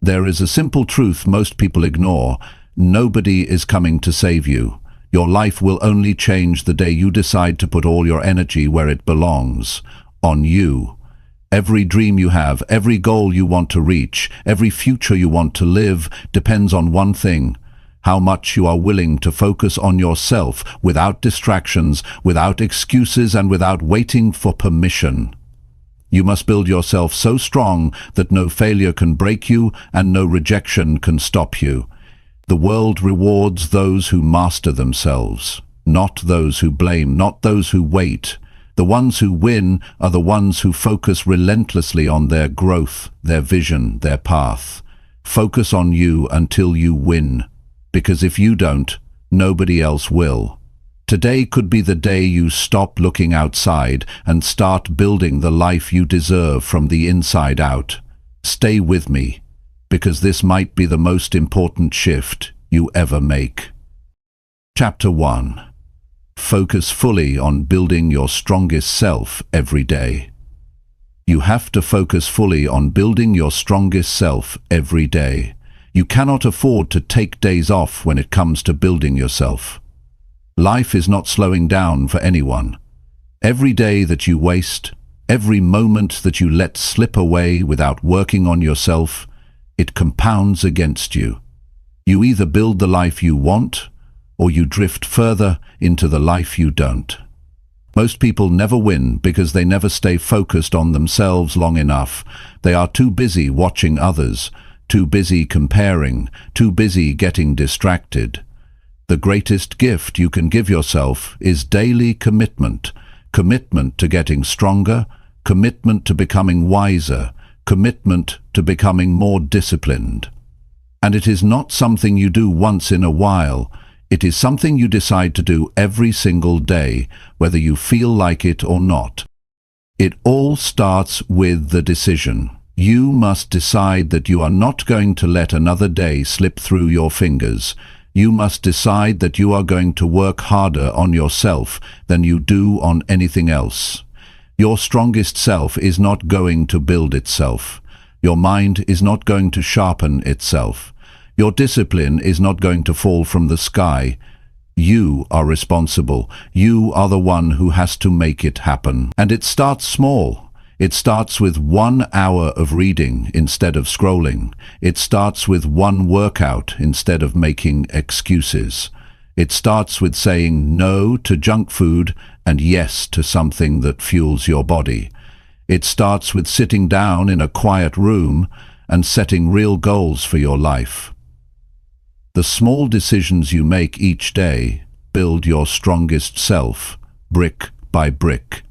There is a simple truth most people ignore. Nobody is coming to save you. Your life will only change the day you decide to put all your energy where it belongs, on you. Every dream you have, every goal you want to reach, every future you want to live depends on one thing: how much you are willing to focus on yourself without distractions, without excuses, and without waiting for permission. You must build yourself so strong that no failure can break you and no rejection can stop you. The world rewards those who master themselves, not those who blame, not those who wait. The ones who win are the ones who focus relentlessly on their growth, their vision, their path. Focus on you until you win, because if you don't, nobody else will. Today could be the day you stop looking outside and start building the life you deserve from the inside out. Stay with me, because this might be the most important shift you ever make. Chapter 1. Focus fully on building your strongest self every day. You have to focus fully on building your strongest self every day. You cannot afford to take days off when it comes to building yourself. Life is not slowing down for anyone. Every day that you waste, every moment that you let slip away without working on yourself, it compounds against you. You either build the life you want, or you drift further into the life you don't. Most people never win because they never stay focused on themselves long enough. They are too busy watching others, too busy comparing, too busy getting distracted. The greatest gift you can give yourself is daily commitment. Commitment to getting stronger, commitment to becoming wiser, commitment to becoming more disciplined. And it is not something you do once in a while. It is something you decide to do every single day, whether you feel like it or not. It all starts with the decision. You must decide that you are not going to let another day slip through your fingers. You must decide that you are going to work harder on yourself than you do on anything else. Your strongest self is not going to build itself. Your mind is not going to sharpen itself. Your discipline is not going to fall from the sky. You are responsible. You are the one who has to make it happen. And it starts small. It starts with 1 hour of reading instead of scrolling. It starts with one workout instead of making excuses. It starts with saying no to junk food and yes to something that fuels your body. It starts with sitting down in a quiet room and setting real goals for your life. The small decisions you make each day build your strongest self, brick by brick.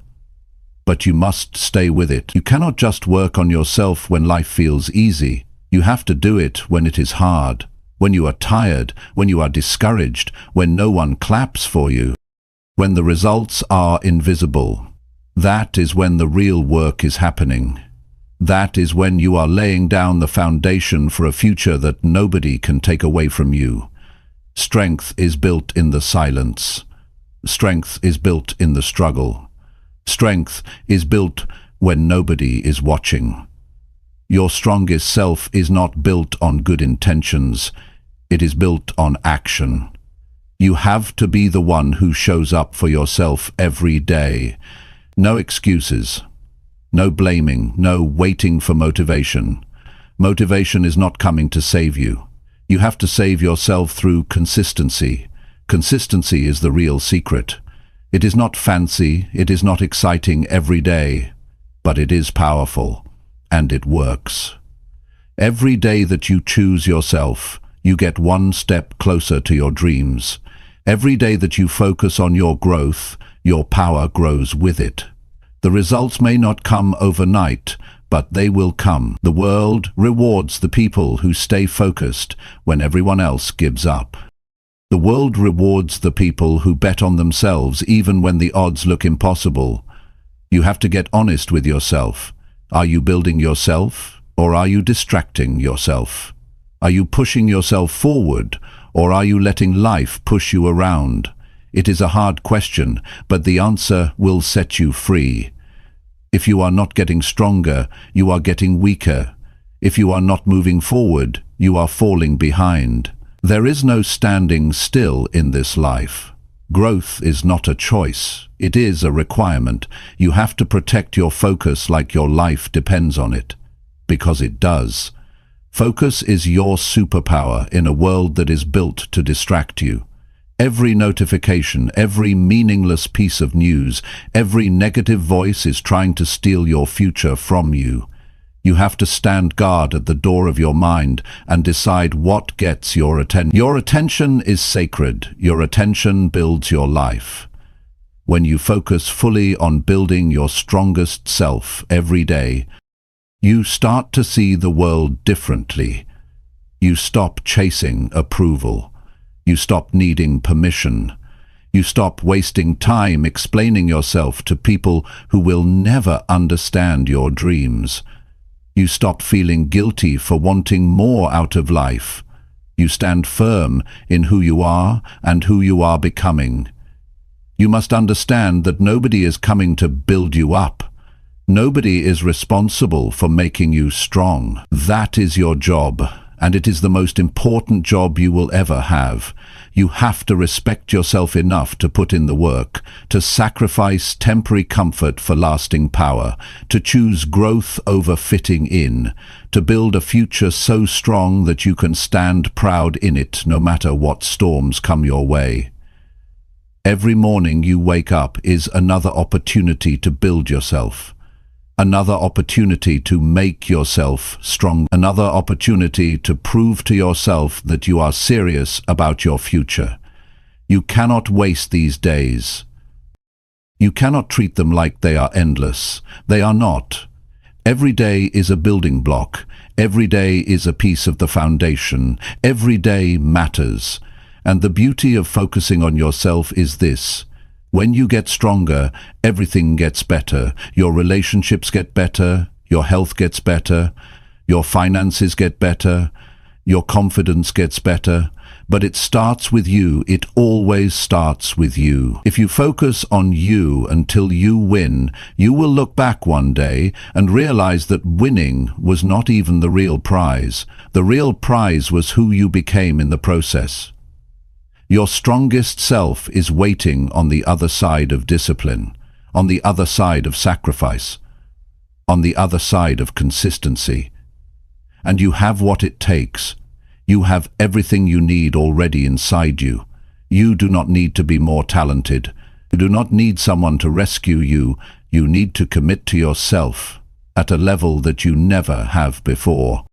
But you must stay with it. You cannot just work on yourself when life feels easy. You have to do it when it is hard, when you are tired, when you are discouraged, when no one claps for you, when the results are invisible. That is when the real work is happening. That is when you are laying down the foundation for a future that nobody can take away from you. Strength is built in the silence. Strength is built in the struggle. Strength is built when nobody is watching. Your strongest self is not built on good intentions. It is built on action. You have to be the one who shows up for yourself every day. No excuses. No blaming. No waiting for motivation. Motivation is not coming to save you. You have to save yourself through consistency. Consistency is the real secret. It is not fancy, it is not exciting every day, but it is powerful, and it works. Every day that you choose yourself, you get one step closer to your dreams. Every day that you focus on your growth, your power grows with it. The results may not come overnight, but they will come. The world rewards the people who stay focused when everyone else gives up. The world rewards the people who bet on themselves even when the odds look impossible. You have to get honest with yourself. Are you building yourself, or are you distracting yourself? Are you pushing yourself forward, or are you letting life push you around? It is a hard question, but the answer will set you free. If you are not getting stronger, you are getting weaker. If you are not moving forward, you are falling behind. There is no standing still in this life. Growth is not a choice, it is a requirement. You have to protect your focus like your life depends on it. Because it does. Focus is your superpower in a world that is built to distract you. Every notification, every meaningless piece of news, every negative voice is trying to steal your future from you. You have to stand guard at the door of your mind and decide what gets your attention. Your attention is sacred. Your attention builds your life. When you focus fully on building your strongest self every day, you start to see the world differently. You stop chasing approval. You stop needing permission. You stop wasting time explaining yourself to people who will never understand your dreams. You stop feeling guilty for wanting more out of life. You stand firm in who you are and who you are becoming. You must understand that nobody is coming to build you up. Nobody is responsible for making you strong. That is your job, and it is the most important job you will ever have. You have to respect yourself enough to put in the work, to sacrifice temporary comfort for lasting power, to choose growth over fitting in, to build a future so strong that you can stand proud in it no matter what storms come your way. Every morning you wake up is another opportunity to build yourself. Another opportunity to make yourself strong. Another opportunity to prove to yourself that you are serious about your future. You cannot waste these days. You cannot treat them like they are endless. They are not. Every day is a building block. Every day is a piece of the foundation. Every day matters. And the beauty of focusing on yourself is this. When you get stronger, everything gets better. Your relationships get better, your health gets better, your finances get better, your confidence gets better. But it starts with you. It always starts with you. If you focus on you until you win, you will look back one day and realize that winning was not even the real prize. The real prize was who you became in the process. Your strongest self is waiting on the other side of discipline, on the other side of sacrifice, on the other side of consistency. And you have what it takes. You have everything you need already inside you. You do not need to be more talented. You do not need someone to rescue you. You need to commit to yourself at a level that you never have before.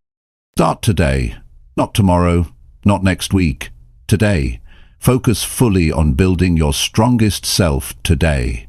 Start today, not tomorrow, not next week, today. Focus fully on building your strongest self today,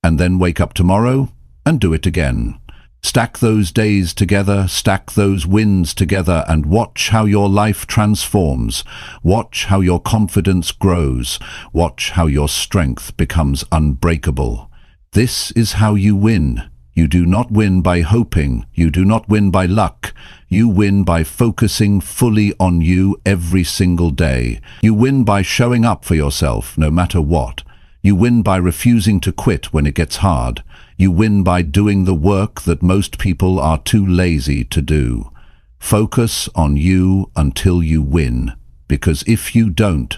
and then wake up tomorrow and do it again. Stack those days together, stack those wins together, and watch how your life transforms. Watch how your confidence grows. Watch how your strength becomes unbreakable. This is how you win. You do not win by hoping. You do not win by luck. You win by focusing fully on you every single day. You win by showing up for yourself no matter what. You win by refusing to quit when it gets hard. You win by doing the work that most people are too lazy to do. Focus on you until you win, because if you don't,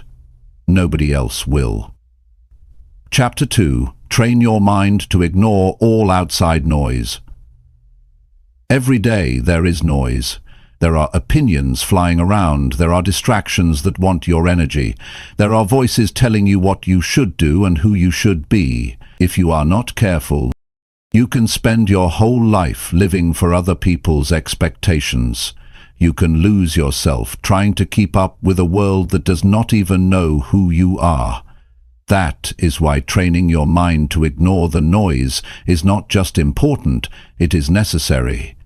nobody else will. Chapter 2. Train your mind to ignore all outside noise. Every day there is noise. There are opinions flying around. There are distractions that want your energy. There are voices telling you what you should do and who you should be. If you are not careful, you can spend your whole life living for other people's expectations. You can lose yourself trying to keep up with a world that does not even know who you are. That is why training your mind to ignore the noise is not just important, it is necessary.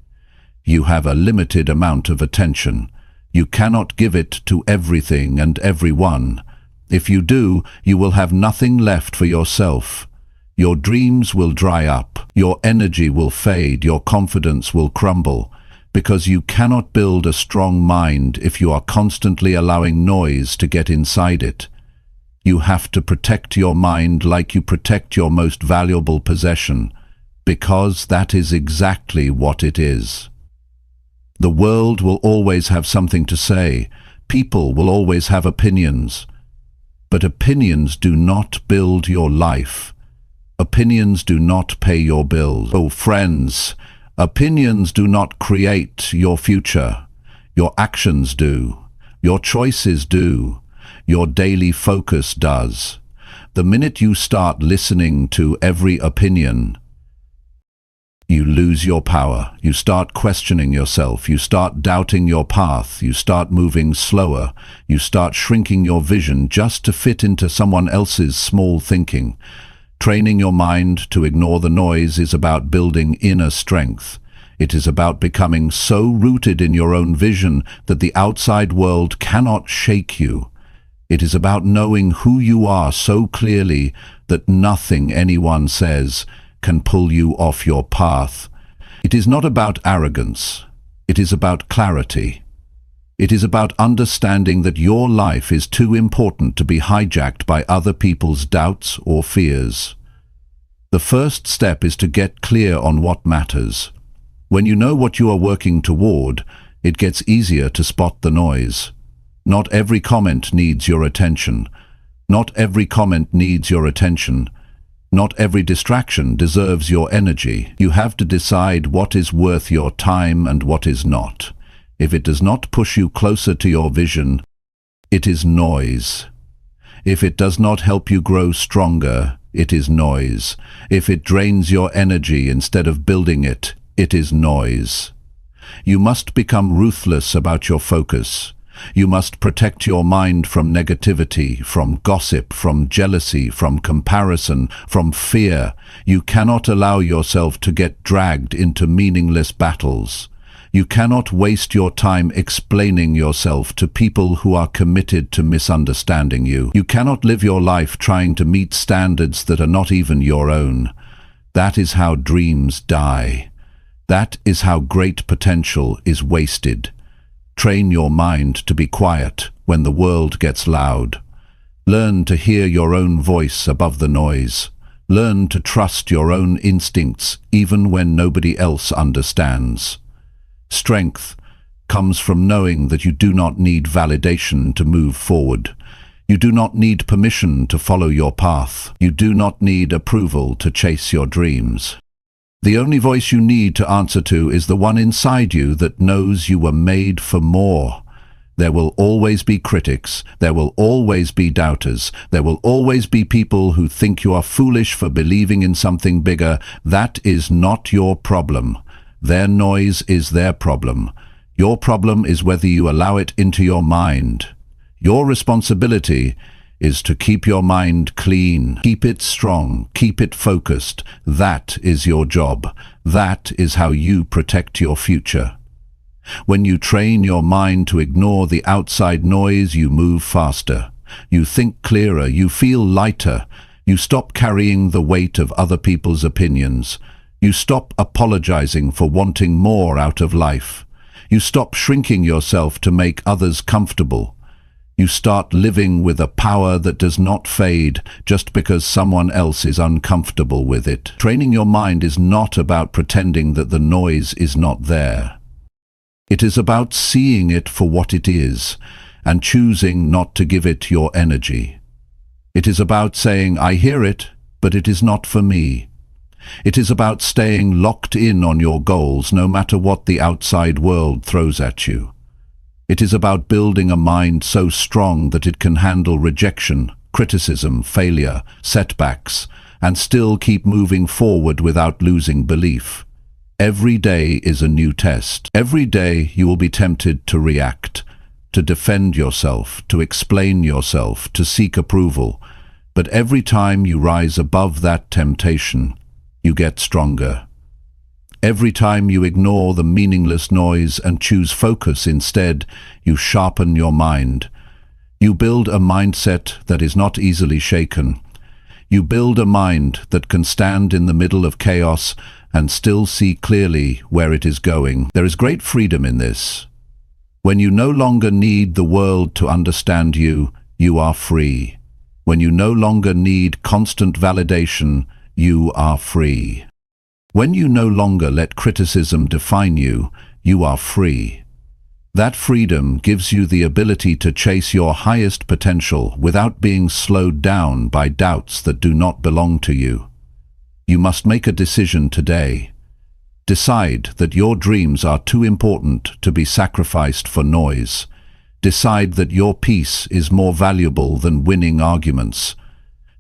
You have a limited amount of attention. You cannot give it to everything and everyone. If you do, you will have nothing left for yourself. Your dreams will dry up, your energy will fade, your confidence will crumble, because you cannot build a strong mind if you are constantly allowing noise to get inside it. You have to protect your mind like you protect your most valuable possession, because that is exactly what it is. The world will always have something to say. People will always have opinions. But opinions do not build your life. Opinions do not pay your bills. Oh, friends, opinions do not create your future. Your actions do. Your choices do. Your daily focus does. The minute you start listening to every opinion, you lose your power. You start questioning yourself. You start doubting your path. You start moving slower. You start shrinking your vision just to fit into someone else's small thinking. Training your mind to ignore the noise is about building inner strength. It is about becoming so rooted in your own vision that the outside world cannot shake you. It is about knowing who you are so clearly that nothing anyone says can pull you off your path. It is not about arrogance. It is about clarity. It is about understanding that your life is too important to be hijacked by other people's doubts or fears. The first step is to get clear on what matters. When you know what you are working toward, it gets easier to spot the noise. Not every comment needs your attention. Not every comment needs your attention. Not every distraction deserves your energy. You have to decide what is worth your time and what is not. If it does not push you closer to your vision, it is noise. If it does not help you grow stronger, it is noise. If it drains your energy instead of building it, it is noise. You must become ruthless about your focus. You must protect your mind from negativity, from gossip, from jealousy, from comparison, from fear. You cannot allow yourself to get dragged into meaningless battles. You cannot waste your time explaining yourself to people who are committed to misunderstanding you. You cannot live your life trying to meet standards that are not even your own. That is how dreams die. That is how great potential is wasted. Train your mind to be quiet when the world gets loud. Learn to hear your own voice above the noise. Learn to trust your own instincts even when nobody else understands. Strength comes from knowing that you do not need validation to move forward. You do not need permission to follow your path. You do not need approval to chase your dreams. The only voice you need to answer to is the one inside you that knows you were made for more. There will always be critics. There will always be doubters. There will always be people who think you are foolish for believing in something bigger. That is not your problem. Their noise is their problem. Your problem is whether you allow it into your mind. Your responsibility is to keep your mind clean, keep it strong, keep it focused. That is your job. That is how you protect your future. When you train your mind to ignore the outside noise, you move faster. You think clearer, you feel lighter. You stop carrying the weight of other people's opinions. You stop apologizing for wanting more out of life. You stop shrinking yourself to make others comfortable. You start living with a power that does not fade just because someone else is uncomfortable with it. Training your mind is not about pretending that the noise is not there. It is about seeing it for what it is and choosing not to give it your energy. It is about saying, I hear it, but it is not for me. It is about staying locked in on your goals no matter what the outside world throws at you. It is about building a mind so strong that it can handle rejection, criticism, failure, setbacks, and still keep moving forward without losing belief. Every day is a new test. Every day you will be tempted to react, to defend yourself, to explain yourself, to seek approval. But every time you rise above that temptation, you get stronger. Every time you ignore the meaningless noise and choose focus instead, you sharpen your mind. You build a mindset that is not easily shaken. You build a mind that can stand in the middle of chaos and still see clearly where it is going. There is great freedom in this. When you no longer need the world to understand you, you are free. When you no longer need constant validation, you are free. When you no longer let criticism define you, you are free. That freedom gives you the ability to chase your highest potential without being slowed down by doubts that do not belong to you. You must make a decision today. Decide that your dreams are too important to be sacrificed for noise. Decide that your peace is more valuable than winning arguments.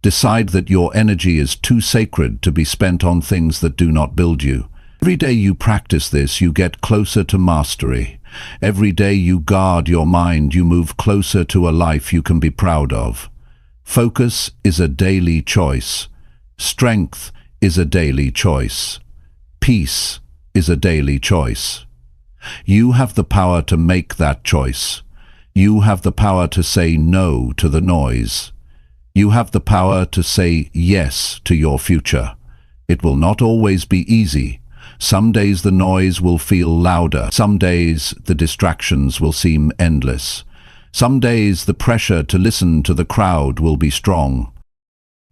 Decide that your energy is too sacred to be spent on things that do not build you. Every day you practice this, you get closer to mastery. Every day you guard your mind, you move closer to a life you can be proud of. Focus is a daily choice. Strength is a daily choice. Peace is a daily choice. You have the power to make that choice. You have the power to say no to the noise. You have the power to say yes to your future. It will not always be easy. Some days the noise will feel louder. Some days the distractions will seem endless. Some days the pressure to listen to the crowd will be strong.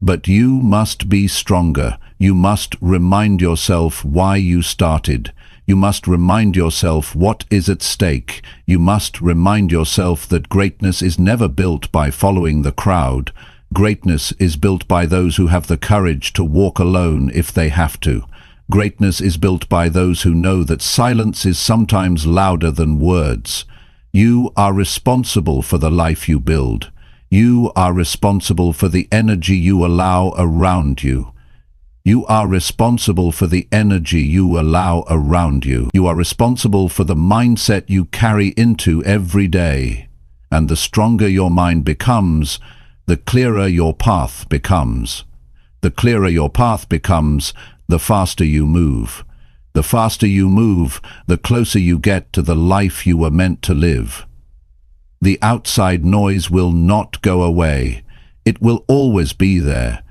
But you must be stronger. You must remind yourself why you started. You must remind yourself what is at stake. You must remind yourself that greatness is never built by following the crowd. Greatness is built by those who have the courage to walk alone if they have to. Greatness is built by those who know that silence is sometimes louder than words. You are responsible for the life you build. You are responsible for the energy you allow around you. You are responsible for the energy you allow around you. You are responsible for the mindset you carry into every day. And the stronger your mind becomes, the clearer your path becomes. The clearer your path becomes, the faster you move. The faster you move, the closer you get to the life you were meant to live. The outside noise will not go away. It will always be there.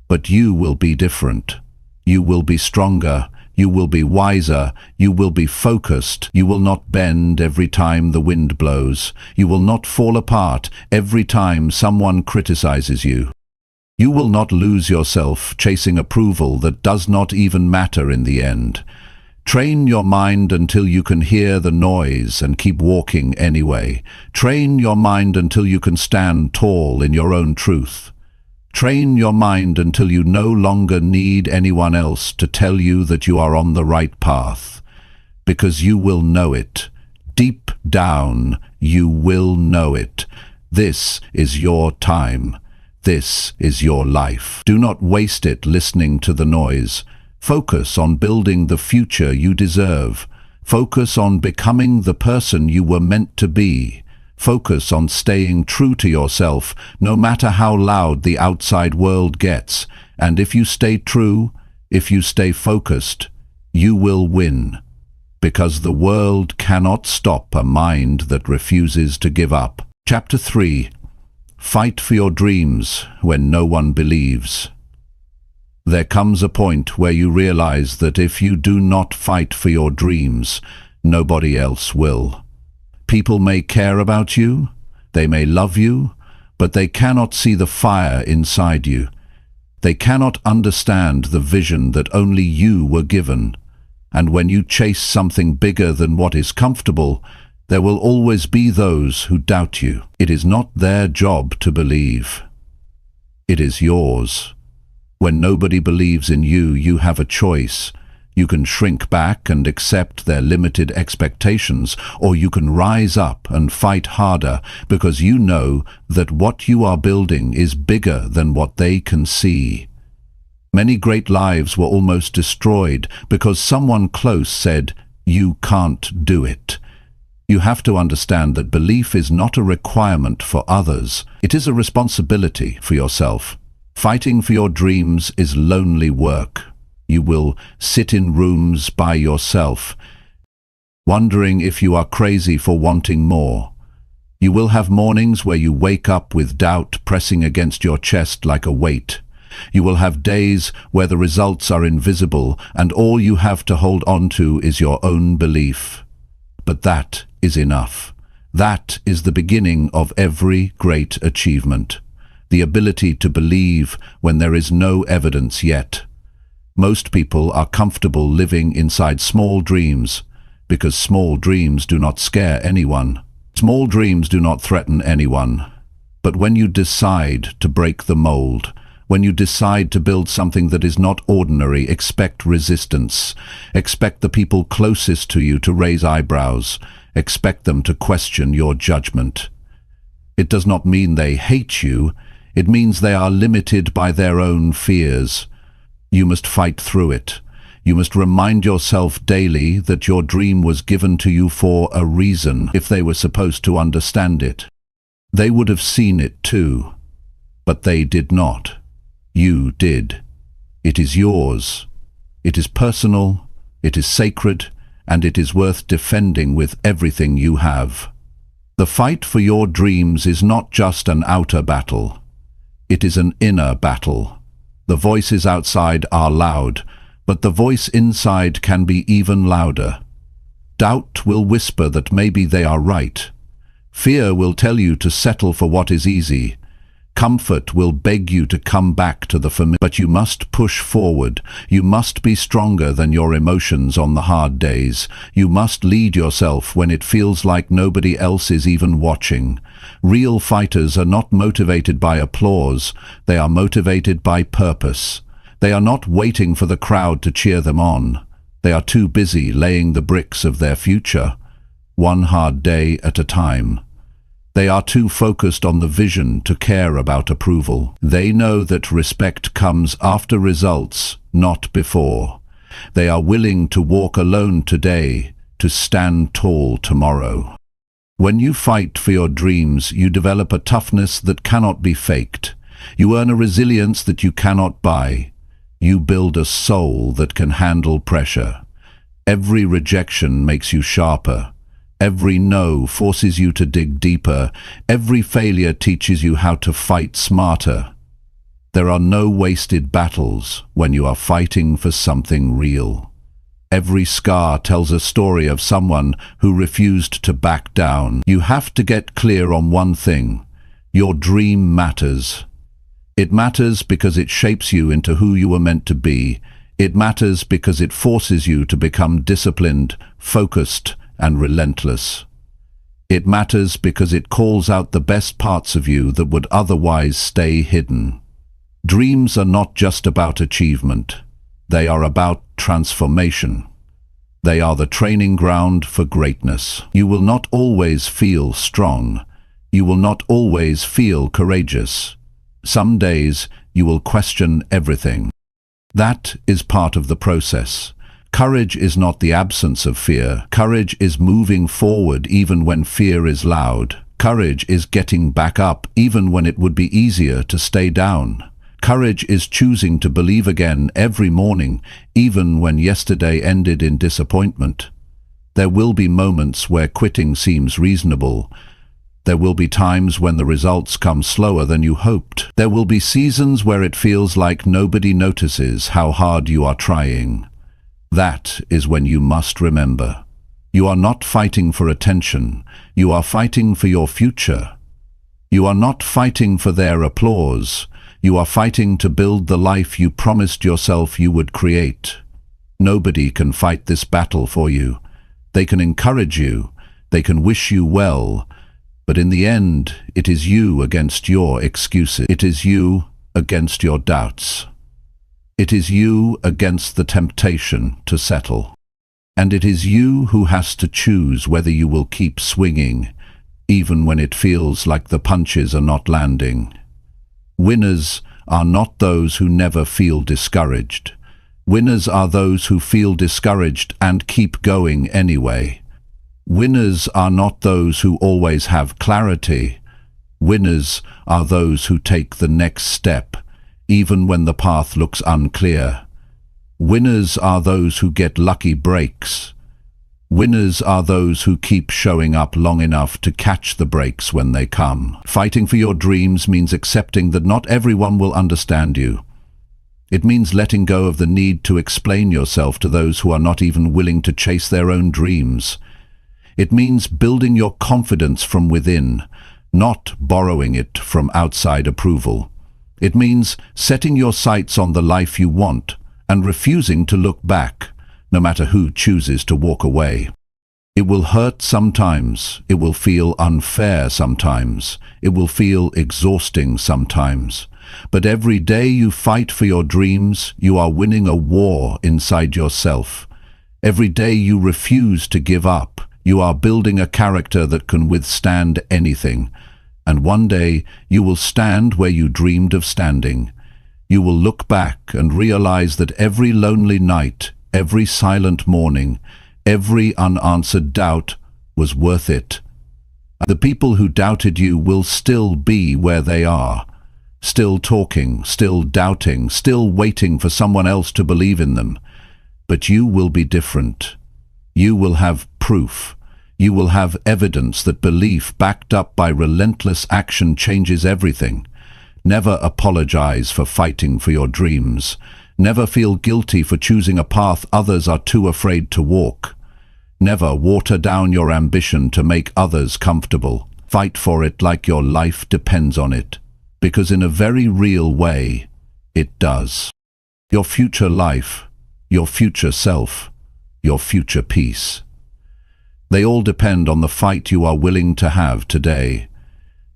But you will be different. You will be stronger. You will be wiser. You will be focused. You will not bend every time the wind blows. You will not fall apart every time someone criticizes you. You will not lose yourself chasing approval that does not even matter in the end. Train your mind until you can hear the noise and keep walking anyway. Train your mind until you can stand tall in your own truth. Train your mind until you no longer need anyone else to tell you that you are on the right path. Because you will know it. Deep down, you will know it. This is your time. This is your life. Do not waste it listening to the noise. Focus on building the future you deserve. Focus on becoming the person you were meant to be. Focus on staying true to yourself, no matter how loud the outside world gets. And if you stay true, if you stay focused, you will win. Because the world cannot stop a mind that refuses to give up. Chapter 3. Fight for your dreams when no one believes. There comes a point where you realize that if you do not fight for your dreams, nobody else will. People may care about you, they may love you, but they cannot see the fire inside you. They cannot understand the vision that only you were given. And when you chase something bigger than what is comfortable, there will always be those who doubt you. It is not their job to believe. It is yours. When nobody believes in you, you have a choice. You can shrink back and accept their limited expectations, or you can rise up and fight harder because you know that what you are building is bigger than what they can see. Many great lives were almost destroyed because someone close said, "You can't do it." You have to understand that belief is not a requirement for others. It is a responsibility for yourself. Fighting for your dreams is lonely work. You will sit in rooms by yourself, wondering if you are crazy for wanting more. You will have mornings where you wake up with doubt pressing against your chest like a weight. You will have days where the results are invisible and all you have to hold on to is your own belief. But that is enough. That is the beginning of every great achievement. The ability to believe when there is no evidence yet. Most people are comfortable living inside small dreams because small dreams do not scare anyone. Small dreams do not threaten anyone. But when you decide to break the mold, when you decide to build something that is not ordinary, expect resistance. Expect the people closest to you to raise eyebrows. Expect them to question your judgment. It does not mean they hate you. It means they are limited by their own fears. You must fight through it. You must remind yourself daily that your dream was given to you for a reason. If they were supposed to understand it, they would have seen it too. But they did not. You did. It is yours. It is personal, it is sacred, and it is worth defending with everything you have. The fight for your dreams is not just an outer battle. It is an inner battle. The voices outside are loud, but the voice inside can be even louder. Doubt will whisper that maybe they are right. Fear will tell you to settle for what is easy. Comfort will beg you to come back to the familiar. But you must push forward. You must be stronger than your emotions on the hard days. You must lead yourself when it feels like nobody else is even watching. Real fighters are not motivated by applause. They are motivated by purpose. They are not waiting for the crowd to cheer them on. They are too busy laying the bricks of their future, one hard day at a time. They are too focused on the vision to care about approval. They know that respect comes after results, not before. They are willing to walk alone today, to stand tall tomorrow. When you fight for your dreams, you develop a toughness that cannot be faked. You earn a resilience that you cannot buy. You build a soul that can handle pressure. Every rejection makes you sharper. Every no forces you to dig deeper. Every failure teaches you how to fight smarter. There are no wasted battles when you are fighting for something real. Every scar tells a story of someone who refused to back down. You have to get clear on one thing. Your dream matters. It matters because it shapes you into who you were meant to be. It matters because it forces you to become disciplined, focused, and relentless. It matters because it calls out the best parts of you that would otherwise stay hidden. Dreams are not just about achievement. They are about transformation. They are the training ground for greatness. You will not always feel strong. You will not always feel courageous. Some days you will question everything. That is part of the process. Courage is not the absence of fear. Courage is moving forward even when fear is loud. Courage is getting back up even when it would be easier to stay down. Courage is choosing to believe again every morning, even when yesterday ended in disappointment. There will be moments where quitting seems reasonable. There will be times when the results come slower than you hoped. There will be seasons where it feels like nobody notices how hard you are trying. That is when you must remember. You are not fighting for attention. You are fighting for your future. You are not fighting for their applause. You are fighting to build the life you promised yourself you would create. Nobody can fight this battle for you. They can encourage you. They can wish you well. But in the end, it is you against your excuses. It is you against your doubts. It is you against the temptation to settle. And it is you who has to choose whether you will keep swinging, even when it feels like the punches are not landing. Winners are not those who never feel discouraged. Winners are those who feel discouraged and keep going anyway. Winners are not those who always have clarity. Winners are those who take the next step, even when the path looks unclear. Winners are those who get lucky breaks. Winners are those who keep showing up long enough to catch the breaks when they come. Fighting for your dreams means accepting that not everyone will understand you. It means letting go of the need to explain yourself to those who are not even willing to chase their own dreams. It means building your confidence from within, not borrowing it from outside approval. It means setting your sights on the life you want and refusing to look back, no matter who chooses to walk away. It will hurt sometimes, it will feel unfair sometimes, it will feel exhausting sometimes. But every day you fight for your dreams, you are winning a war inside yourself. Every day you refuse to give up, you are building a character that can withstand anything. And one day you will stand where you dreamed of standing. You will look back and realize that every lonely night, every silent morning, every unanswered doubt was worth it. The people who doubted you will still be where they are, still talking, still doubting, still waiting for someone else to believe in them. But you will be different. You will have proof. You will have evidence that belief backed up by relentless action changes everything. Never apologize for fighting for your dreams. Never feel guilty for choosing a path others are too afraid to walk. Never water down your ambition to make others comfortable. Fight for it like your life depends on it, because in a very real way, it does. Your future life, your future self, your future peace. They all depend on the fight you are willing to have today.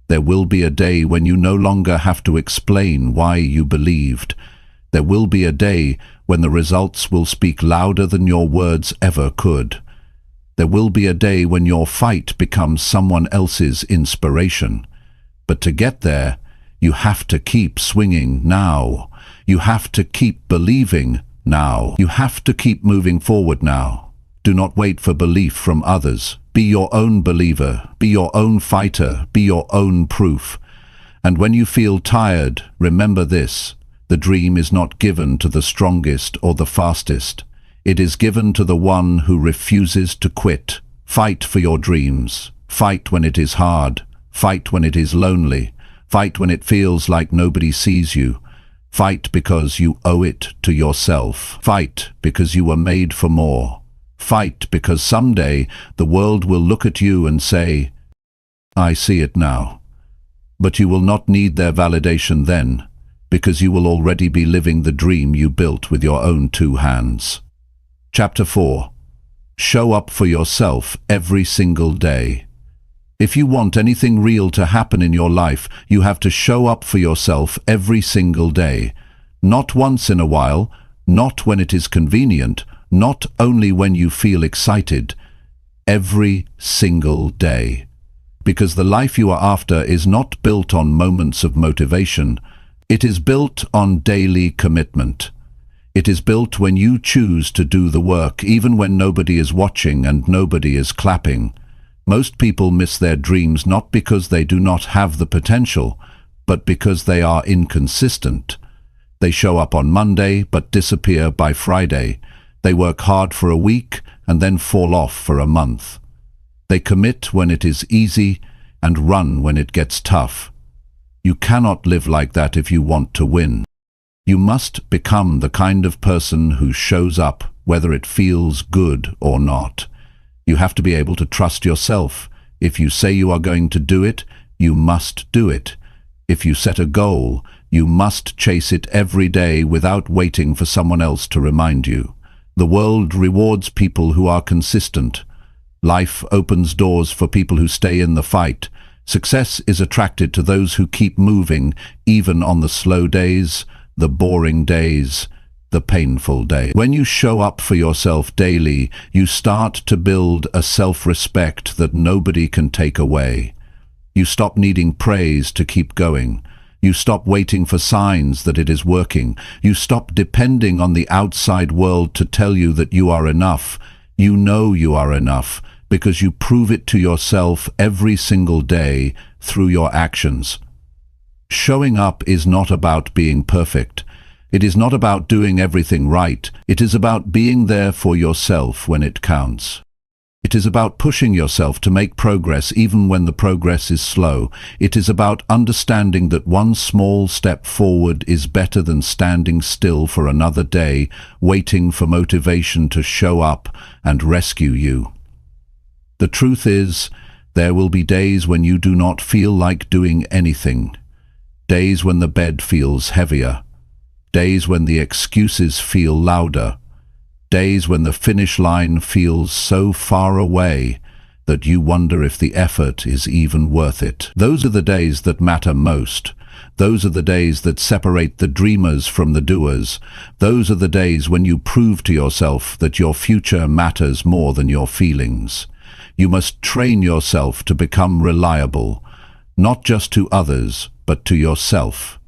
There will be a day when you no longer have to explain why you believed. There will be a day when the results will speak louder than your words ever could. There will be a day when your fight becomes someone else's inspiration. But to get there, you have to keep swinging now. You have to keep believing now. You have to keep moving forward now. Do not wait for belief from others. Be your own believer. Be your own fighter. Be your own proof. And when you feel tired, remember this. The dream is not given to the strongest or the fastest. It is given to the one who refuses to quit. Fight for your dreams. Fight when it is hard. Fight when it is lonely. Fight when it feels like nobody sees you. Fight because you owe it to yourself. Fight because you were made for more. Fight because someday the world will look at you and say, "I see it now." But you will not need their validation then, because you will already be living the dream you built with your own 2 hands. Chapter 4. Show up for yourself every single day. If you want anything real to happen in your life, you have to show up for yourself every single day. Not once in a while, not when it is convenient, not only when you feel excited. Every single day. Because the life you are after is not built on moments of motivation. It is built on daily commitment. It is built when you choose to do the work, even when nobody is watching and nobody is clapping. Most people miss their dreams not because they do not have the potential, but because they are inconsistent. They show up on Monday but disappear by Friday. They work hard for a week and then fall off for a month. They commit when it is easy and run when it gets tough. You cannot live like that if you want to win. You must become the kind of person who shows up whether it feels good or not. You have to be able to trust yourself. If you say you are going to do it, you must do it. If you set a goal, you must chase it every day without waiting for someone else to remind you. The world rewards people who are consistent. Life opens doors for people who stay in the fight. Success is attracted to those who keep moving, even on the slow days, the boring days, the painful days. When you show up for yourself daily, you start to build a self-respect that nobody can take away. You stop needing praise to keep going. You stop waiting for signs that it is working. You stop depending on the outside world to tell you that you are enough. You know you are enough because you prove it to yourself every single day through your actions. Showing up is not about being perfect. It is not about doing everything right. It is about being there for yourself when it counts. It is about pushing yourself to make progress even when the progress is slow. It is about understanding that one small step forward is better than standing still for another day, waiting for motivation to show up and rescue you. The truth is, there will be days when you do not feel like doing anything. Days when the bed feels heavier. Days when the excuses feel louder. Days when the finish line feels so far away that you wonder if the effort is even worth it. Those are the days that matter most. Those are the days that separate the dreamers from the doers. Those are the days when you prove to yourself that your future matters more than your feelings. You must train yourself to become reliable, not just to others, but to yourself.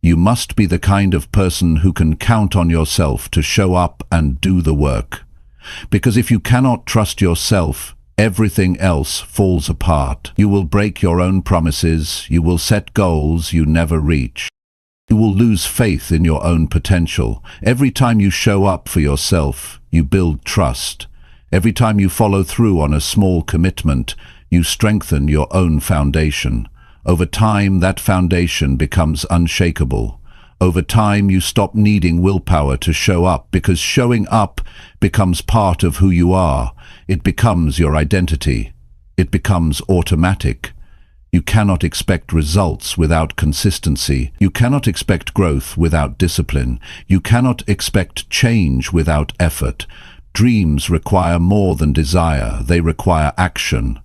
You must be the kind of person who can count on yourself to show up and do the work. Because if you cannot trust yourself, everything else falls apart. You will break your own promises, you will set goals you never reach. You will lose faith in your own potential. Every time you show up for yourself, you build trust. Every time you follow through on a small commitment, you strengthen your own foundation. Over time, that foundation becomes unshakable. Over time, you stop needing willpower to show up, because showing up becomes part of who you are. It becomes your identity. It becomes automatic. You cannot expect results without consistency. You cannot expect growth without discipline. You cannot expect change without effort. Dreams require more than desire. They require action.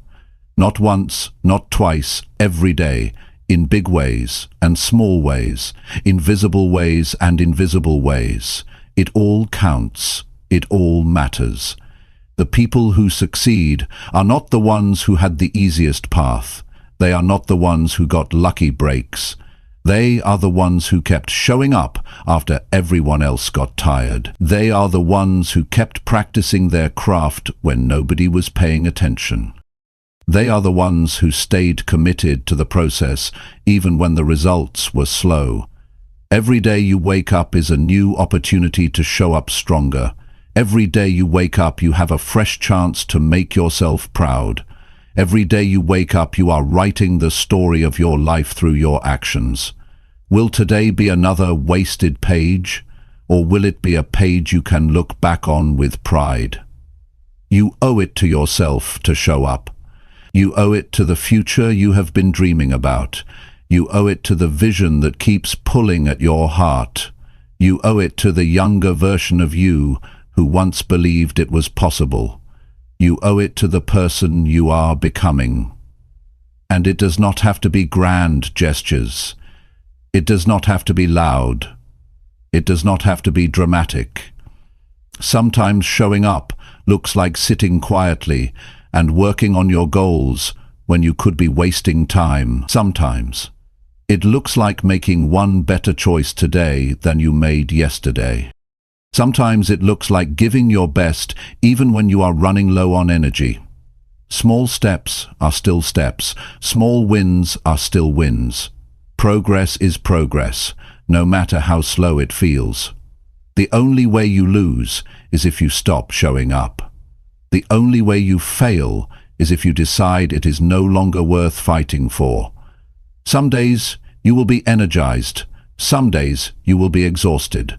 Not once, not twice, every day, in big ways and small ways, in visible ways and invisible ways. It all counts. It all matters. The people who succeed are not the ones who had the easiest path. They are not the ones who got lucky breaks. They are the ones who kept showing up after everyone else got tired. They are the ones who kept practicing their craft when nobody was paying attention. They are the ones who stayed committed to the process even when the results were slow. Every day you wake up is a new opportunity to show up stronger. Every day you wake up, you have a fresh chance to make yourself proud. Every day you wake up, you are writing the story of your life through your actions. Will today be another wasted page, or will it be a page you can look back on with pride? You owe it to yourself to show up. You owe it to the future you have been dreaming about. You owe it to the vision that keeps pulling at your heart. You owe it to the younger version of you who once believed it was possible. You owe it to the person you are becoming. And it does not have to be grand gestures. It does not have to be loud. It does not have to be dramatic. Sometimes showing up looks like sitting quietly and working on your goals when you could be wasting time. Sometimes it looks like making one better choice today than you made yesterday. Sometimes it looks like giving your best even when you are running low on energy. Small steps are still steps. Small wins are still wins. Progress is progress, no matter how slow it feels. The only way you lose is if you stop showing up. The only way you fail is if you decide it is no longer worth fighting for. Some days you will be energized. Some days you will be exhausted.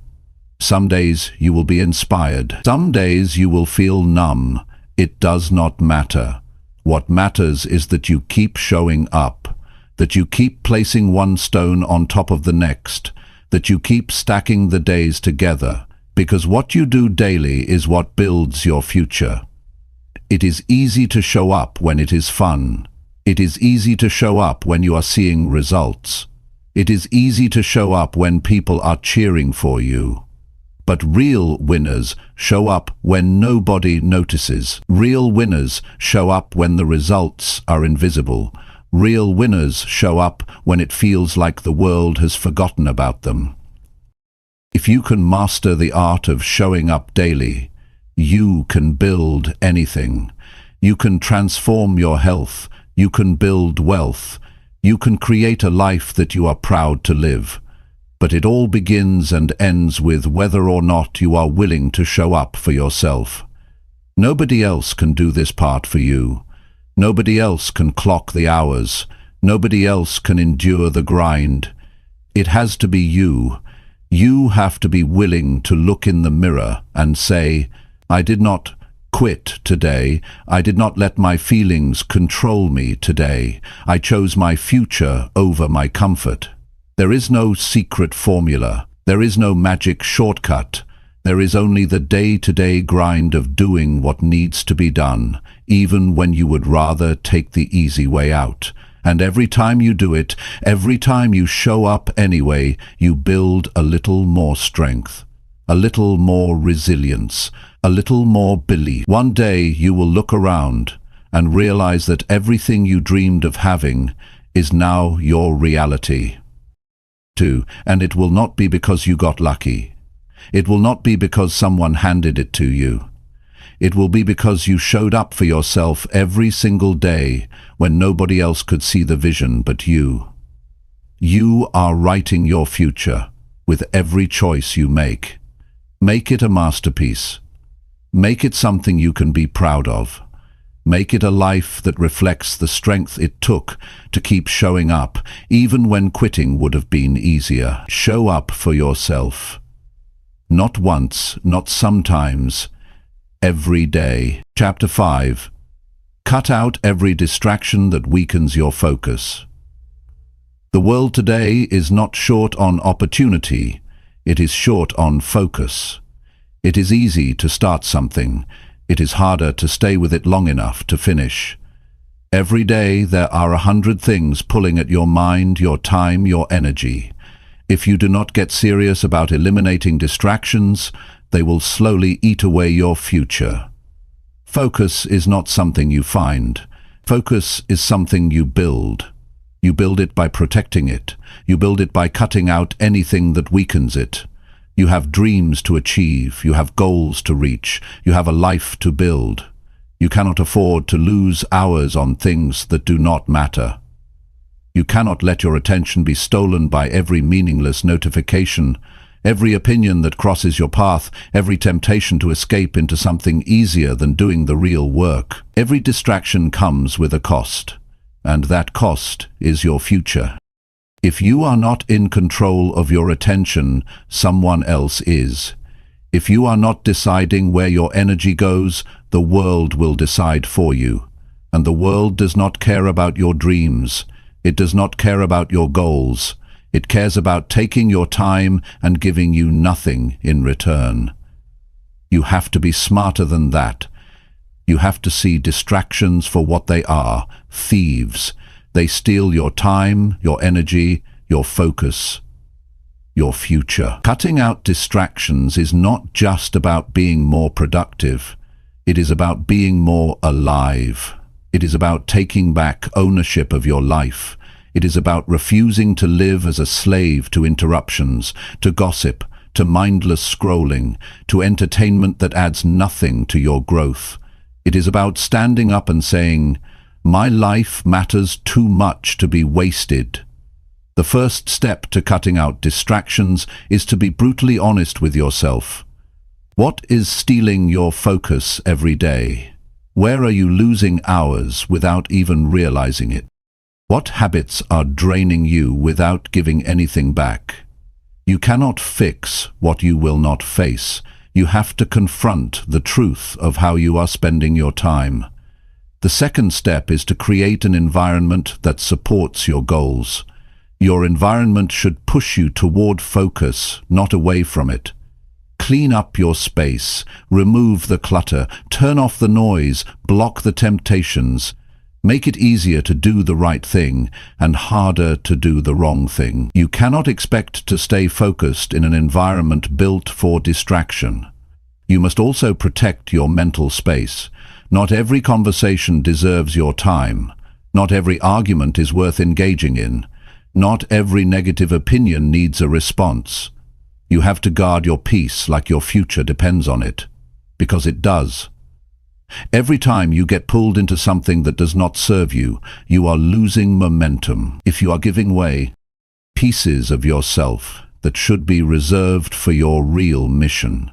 Some days you will be inspired. Some days you will feel numb. It does not matter. What matters is that you keep showing up, that you keep placing one stone on top of the next, that you keep stacking the days together, because what you do daily is what builds your future. It is easy to show up when it is fun. It is easy to show up when you are seeing results. It is easy to show up when people are cheering for you. But real winners show up when nobody notices. Real winners show up when the results are invisible. Real winners show up when it feels like the world has forgotten about them. If you can master the art of showing up daily, you can build anything. You can transform your health. You can build wealth. You can create a life that you are proud to live. But it all begins and ends with whether or not you are willing to show up for yourself. Nobody else can do this part for you. Nobody else can clock the hours. Nobody else can endure the grind. It has to be you. You have to be willing to look in the mirror and say, I did not quit today. I did not let my feelings control me today. I chose my future over my comfort. There is no secret formula. There is no magic shortcut. There is only the day-to-day grind of doing what needs to be done, even when you would rather take the easy way out. And every time you do it, every time you show up anyway, you build a little more strength, a little more resilience, a little more belief. One day you will look around and realize that everything you dreamed of having is now your reality. 2. And it will not be because you got lucky. It will not be because someone handed it to you. It will be because you showed up for yourself every single day when nobody else could see the vision but you. You are writing your future with every choice you make. Make it a masterpiece. Make it something you can be proud of. Make it a life that reflects the strength it took to keep showing up, even when quitting would have been easier. Show up for yourself. Not once, not sometimes, every day. Chapter 5. Cut out every distraction that weakens your focus. The world today is not short on opportunity, it is short on focus. It is easy to start something. It is harder to stay with it long enough to finish. Every day there are 100 things pulling at your mind, your time, your energy. If you do not get serious about eliminating distractions, they will slowly eat away your future. Focus is not something you find. Focus is something you build. You build it by protecting it. You build it by cutting out anything that weakens it. You have dreams to achieve. You have goals to reach. You have a life to build. You cannot afford to lose hours on things that do not matter. You cannot let your attention be stolen by every meaningless notification, every opinion that crosses your path, every temptation to escape into something easier than doing the real work. Every distraction comes with a cost, and that cost is your future. If you are not in control of your attention, someone else is. If you are not deciding where your energy goes, the world will decide for you. And the world does not care about your dreams. It does not care about your goals. It cares about taking your time and giving you nothing in return. You have to be smarter than that. You have to see distractions for what they are, thieves. They steal your time, your energy, your focus, your future. Cutting out distractions is not just about being more productive. It is about being more alive. It is about taking back ownership of your life. It is about refusing to live as a slave to interruptions, to gossip, to mindless scrolling, to entertainment that adds nothing to your growth. It is about standing up and saying, "My life matters too much to be wasted." The first step to cutting out distractions is to be brutally honest with yourself. What is stealing your focus every day? Where are you losing hours without even realizing it? What habits are draining you without giving anything back? You cannot fix what you will not face. You have to confront the truth of how you are spending your time. The second step is to create an environment that supports your goals. Your environment should push you toward focus, not away from it. Clean up your space, remove the clutter, turn off the noise, block the temptations. Make it easier to do the right thing and harder to do the wrong thing. You cannot expect to stay focused in an environment built for distraction. You must also protect your mental space. Not every conversation deserves your time. Not every argument is worth engaging in. Not every negative opinion needs a response. You have to guard your peace like your future depends on it, because it does. Every time you get pulled into something that does not serve you, you are losing momentum. If you are giving way, pieces of yourself that should be reserved for your real mission.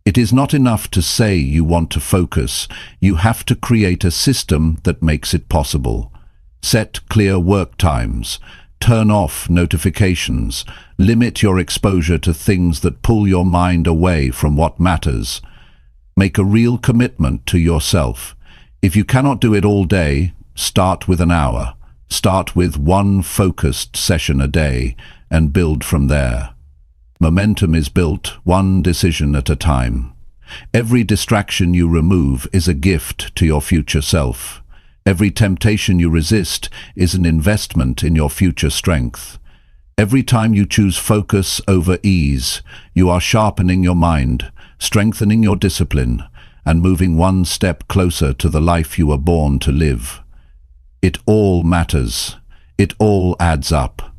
It is not enough to say you want to focus. You have to create a system that makes it possible. Set clear work times. Turn off notifications. Limit your exposure to things that pull your mind away from what matters. Make a real commitment to yourself. If you cannot do it all day, start with an hour. Start with one focused session a day and build from there. Momentum is built one decision at a time. Every distraction you remove is a gift to your future self. Every temptation you resist is an investment in your future strength. Every time you choose focus over ease, you are sharpening your mind, strengthening your discipline, and moving one step closer to the life you were born to live. It all matters. It all adds up.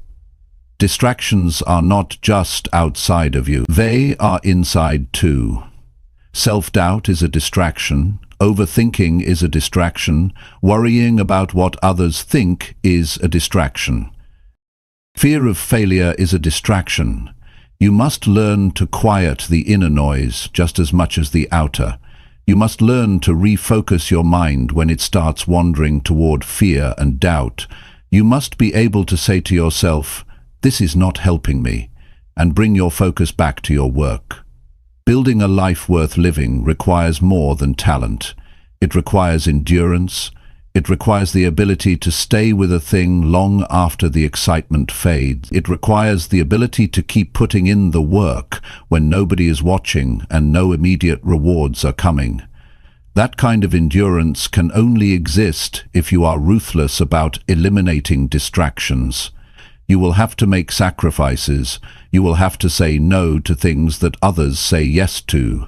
Distractions are not just outside of you. They are inside too. Self-doubt is a distraction. Overthinking is a distraction. Worrying about what others think is a distraction. Fear of failure is a distraction. You must learn to quiet the inner noise just as much as the outer. You must learn to refocus your mind when it starts wandering toward fear and doubt. You must be able to say to yourself, "This is not helping me," and bring your focus back to your work. Building a life worth living requires more than talent. It requires endurance. It requires the ability to stay with a thing long after the excitement fades. It requires the ability to keep putting in the work when nobody is watching and no immediate rewards are coming. That kind of endurance can only exist if you are ruthless about eliminating distractions. You will have to make sacrifices. You will have to say no to things that others say yes to.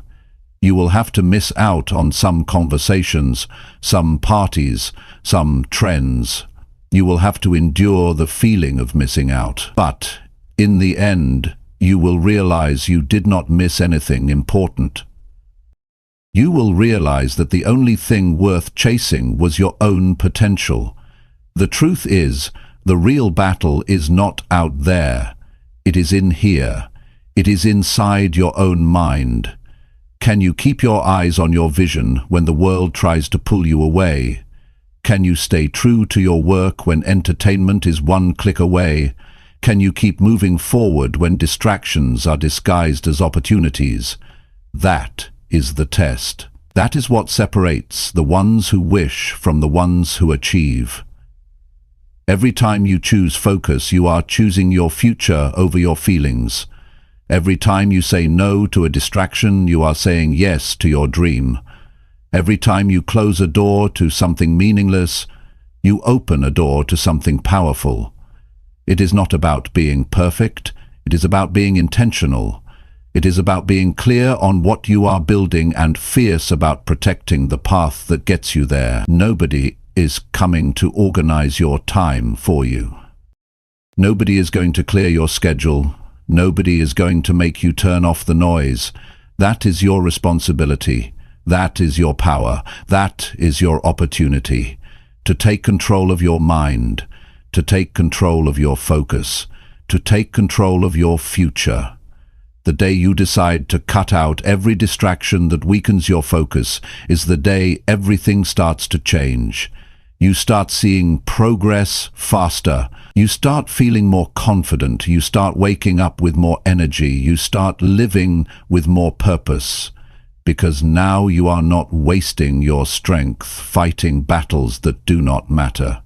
You will have to miss out on some conversations, some parties, some trends. You will have to endure the feeling of missing out. But, in the end, you will realize you did not miss anything important. You will realize that the only thing worth chasing was your own potential. The truth is, the real battle is not out there. It is in here. It is inside your own mind. Can you keep your eyes on your vision when the world tries to pull you away? Can you stay true to your work when entertainment is one click away? Can you keep moving forward when distractions are disguised as opportunities? That is the test. That is what separates the ones who wish from the ones who achieve. Every time you choose focus, you are choosing your future over your feelings. Every time you say no to a distraction, you are saying yes to your dream. Every time you close a door to something meaningless, you open a door to something powerful. It is not about being perfect. It is about being intentional. It is about being clear on what you are building and fierce about protecting the path that gets you there. Nobody is coming to organize your time for you. Nobody is going to clear your schedule. Nobody is going to make you turn off the noise. That is your responsibility. That is your power. That is your opportunity. To take control of your mind. To take control of your focus. To take control of your future. The day you decide to cut out every distraction that weakens your focus is the day everything starts to change. You start seeing progress faster. You start feeling more confident. You start waking up with more energy. You start living with more purpose. Because now you are not wasting your strength fighting battles that do not matter.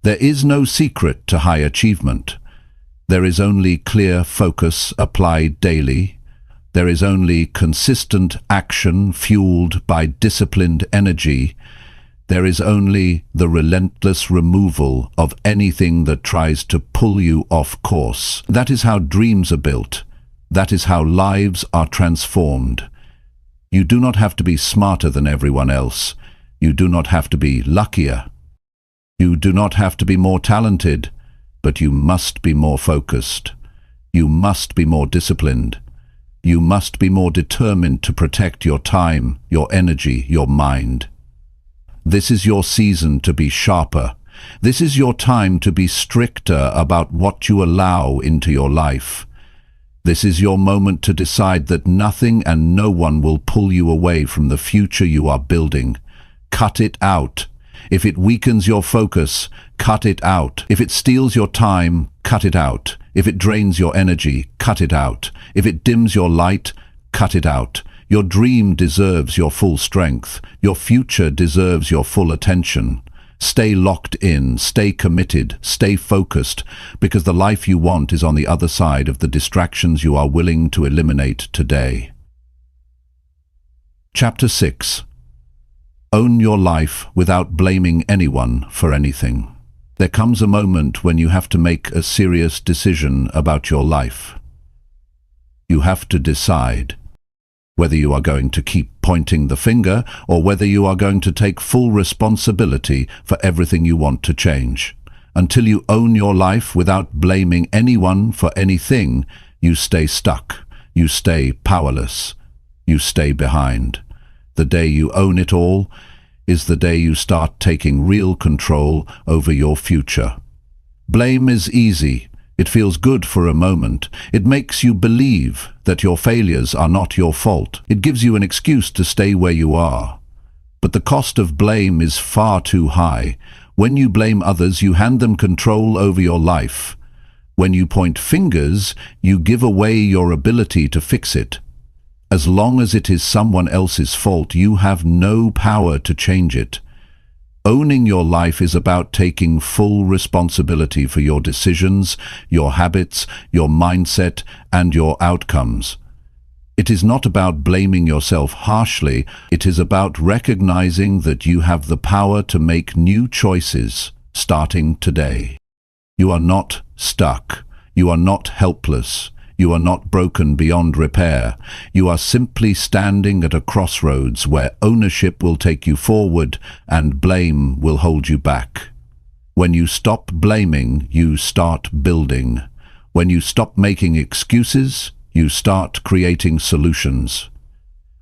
There is no secret to high achievement. There is only clear focus applied daily. There is only consistent action fueled by disciplined energy. There is only the relentless removal of anything that tries to pull you off course. That is how dreams are built. That is how lives are transformed. You do not have to be smarter than everyone else. You do not have to be luckier. You do not have to be more talented, but you must be more focused. You must be more disciplined. You must be more determined to protect your time, your energy, your mind. This is your season to be sharper. This is your time to be stricter about what you allow into your life. This is your moment to decide that nothing and no one will pull you away from the future you are building. Cut it out. If it weakens your focus, cut it out. If it steals your time, cut it out. If it drains your energy, cut it out. If it dims your light, cut it out. Your dream deserves your full strength. Your future deserves your full attention. Stay locked in, stay committed, stay focused, because the life you want is on the other side of the distractions you are willing to eliminate today. Chapter 6. Own your life without blaming anyone for anything. There comes a moment when you have to make a serious decision about your life. You have to decide whether you are going to keep pointing the finger or whether you are going to take full responsibility for everything you want to change. Until you own your life without blaming anyone for anything, you stay stuck, you stay powerless, you stay behind. The day you own it all is the day you start taking real control over your future. Blame is easy. It feels good for a moment. It makes you believe that your failures are not your fault. It gives you an excuse to stay where you are. But the cost of blame is far too high. When you blame others, you hand them control over your life. When you point fingers, you give away your ability to fix it. As long as it is someone else's fault, you have no power to change it. Owning your life is about taking full responsibility for your decisions, your habits, your mindset, and your outcomes. It is not about blaming yourself harshly. It is about recognizing that you have the power to make new choices starting today. You are not stuck. You are not helpless. You are not broken beyond repair. You are simply standing at a crossroads where ownership will take you forward and blame will hold you back. When you stop blaming, you start building. When you stop making excuses, you start creating solutions.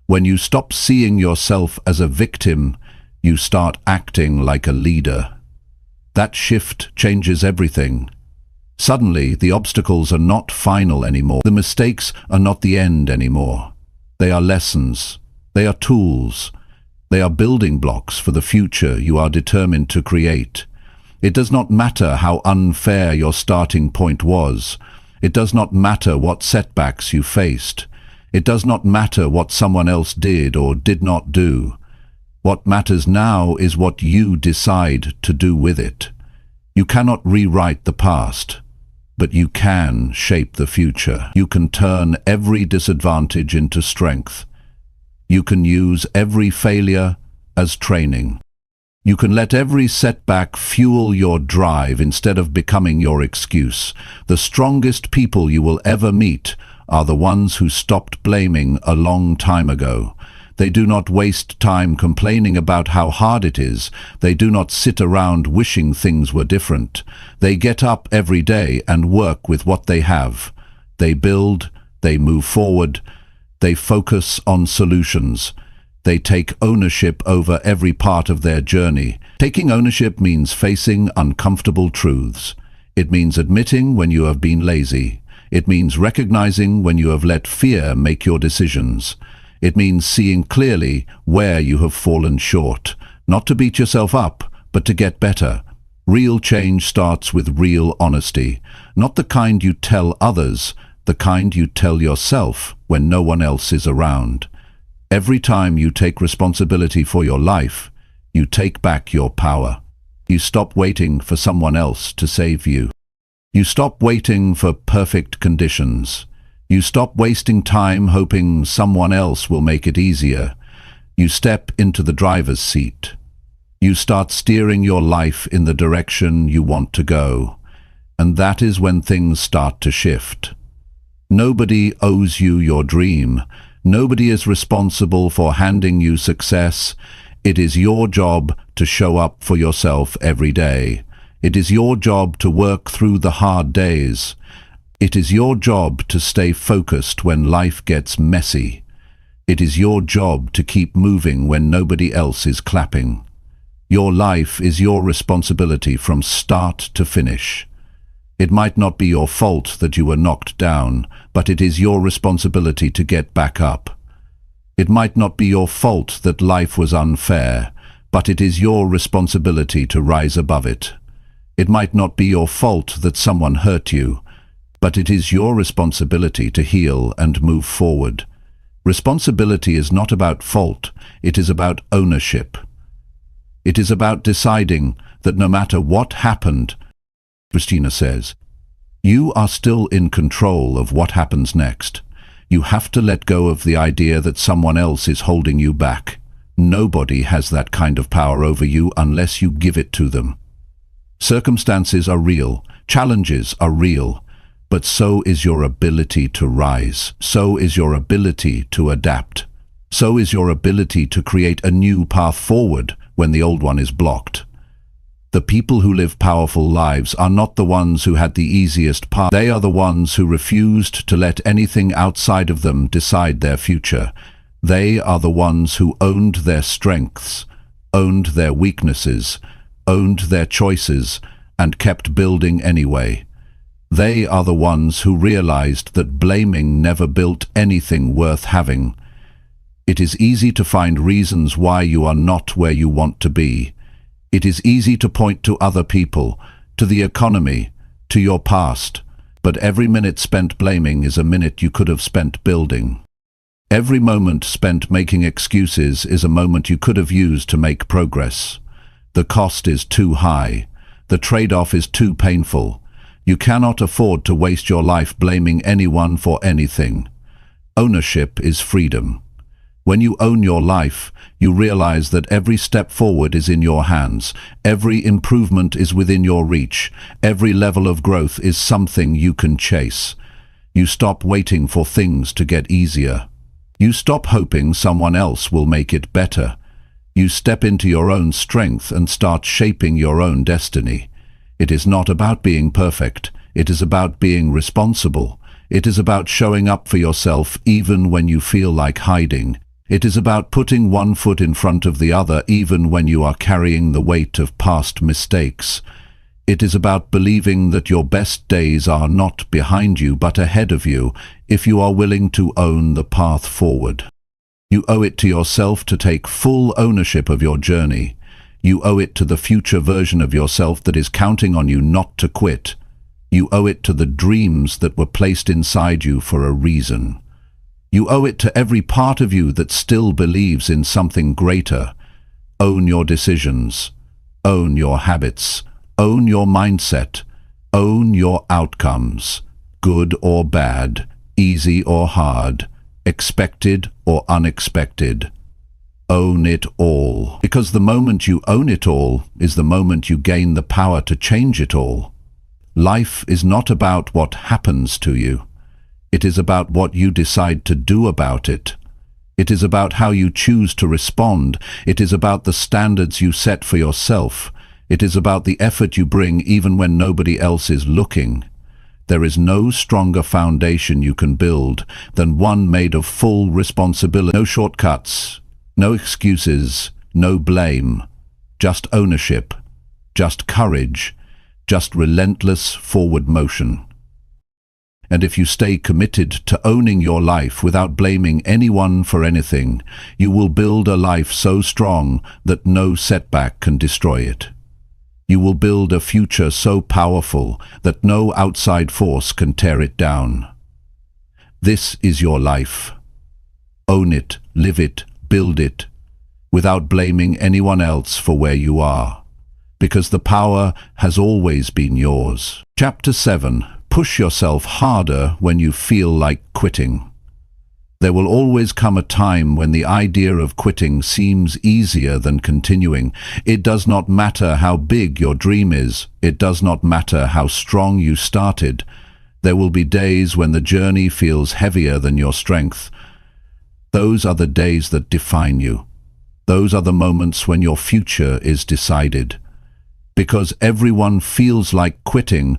When you stop seeing yourself as a victim, you start acting like a leader. That shift changes everything. Suddenly, the obstacles are not final anymore. The mistakes are not the end anymore. They are lessons. They are tools. They are building blocks for the future you are determined to create. It does not matter how unfair your starting point was. It does not matter what setbacks you faced. It does not matter what someone else did or did not do. What matters now is what you decide to do with it. You cannot rewrite the past, but you can shape the future. You can turn every disadvantage into strength. You can use every failure as training. You can let every setback fuel your drive instead of becoming your excuse. The strongest people you will ever meet are the ones who stopped blaming a long time ago. They do not waste time complaining about how hard it is. They do not sit around wishing things were different. They get up every day and work with what they have. They build, they move forward, they focus on solutions. They take ownership over every part of their journey. Taking ownership means facing uncomfortable truths. It means admitting when you have been lazy. It means recognizing when you have let fear make your decisions. It means seeing clearly where you have fallen short, not to beat yourself up, but to get better. Real change starts with real honesty, not the kind you tell others, the kind you tell yourself when no one else is around. Every time you take responsibility for your life, you take back your power. You stop waiting for someone else to save you. You stop waiting for perfect conditions. You stop wasting time hoping someone else will make it easier. You step into the driver's seat. You start steering your life in the direction you want to go. And that is when things start to shift. Nobody owes you your dream. Nobody is responsible for handing you success. It is your job to show up for yourself every day. It is your job to work through the hard days. It is your job to stay focused when life gets messy. It is your job to keep moving when nobody else is clapping. Your life is your responsibility from start to finish. It might not be your fault that you were knocked down, but it is your responsibility to get back up. It might not be your fault that life was unfair, but it is your responsibility to rise above it. It might not be your fault that someone hurt you, but it is your responsibility to heal and move forward. Responsibility is not about fault, it is about ownership. It is about deciding that no matter what happened, Christina says, you are still in control of what happens next. You have to let go of the idea that someone else is holding you back. Nobody has that kind of power over you unless you give it to them. Circumstances are real, challenges are real, but so is your ability to rise. So is your ability to adapt. So is your ability to create a new path forward when the old one is blocked. The people who live powerful lives are not the ones who had the easiest path. They are the ones who refused to let anything outside of them decide their future. They are the ones who owned their strengths, owned their weaknesses, owned their choices, and kept building anyway. They are the ones who realized that blaming never built anything worth having. It is easy to find reasons why you are not where you want to be. It is easy to point to other people, to the economy, to your past, but every minute spent blaming is a minute you could have spent building. Every moment spent making excuses is a moment you could have used to make progress. The cost is too high. The trade-off is too painful. You cannot afford to waste your life blaming anyone for anything. Ownership is freedom. When you own your life, you realize that every step forward is in your hands. Every improvement is within your reach. Every level of growth is something you can chase. You stop waiting for things to get easier. You stop hoping someone else will make it better. You step into your own strength and start shaping your own destiny. It is not about being perfect. It is about being responsible. It is about showing up for yourself even when you feel like hiding. It is about putting one foot in front of the other even when you are carrying the weight of past mistakes. It is about believing that your best days are not behind you but ahead of you if you are willing to own the path forward. You owe it to yourself to take full ownership of your journey. You owe it to the future version of yourself that is counting on you not to quit. You owe it to the dreams that were placed inside you for a reason. You owe it to every part of you that still believes in something greater. Own your decisions. Own your habits. Own your mindset. Own your outcomes. Good or bad, easy or hard, expected or unexpected. Own it all. Because the moment you own it all is the moment you gain the power to change it all. Life is not about what happens to you. It is about what you decide to do about it. It is about how you choose to respond. It is about the standards you set for yourself. It is about the effort you bring even when nobody else is looking. There is no stronger foundation you can build than one made of full responsibility. No shortcuts, no excuses, no blame. Just ownership, just courage, just relentless forward motion. And if you stay committed to owning your life without blaming anyone for anything, you will build a life so strong that no setback can destroy it. You will build a future so powerful that no outside force can tear it down. This is your life. Own it, live it, build it, without blaming anyone else for where you are, because the power has always been yours. Chapter 7. Push yourself harder when you feel like quitting. There will always come a time when the idea of quitting seems easier than continuing. It does not matter how big your dream is. It does not matter how strong you started. There will be days when the journey feels heavier than your strength. Those are the days that define you. Those are the moments when your future is decided. Because everyone feels like quitting,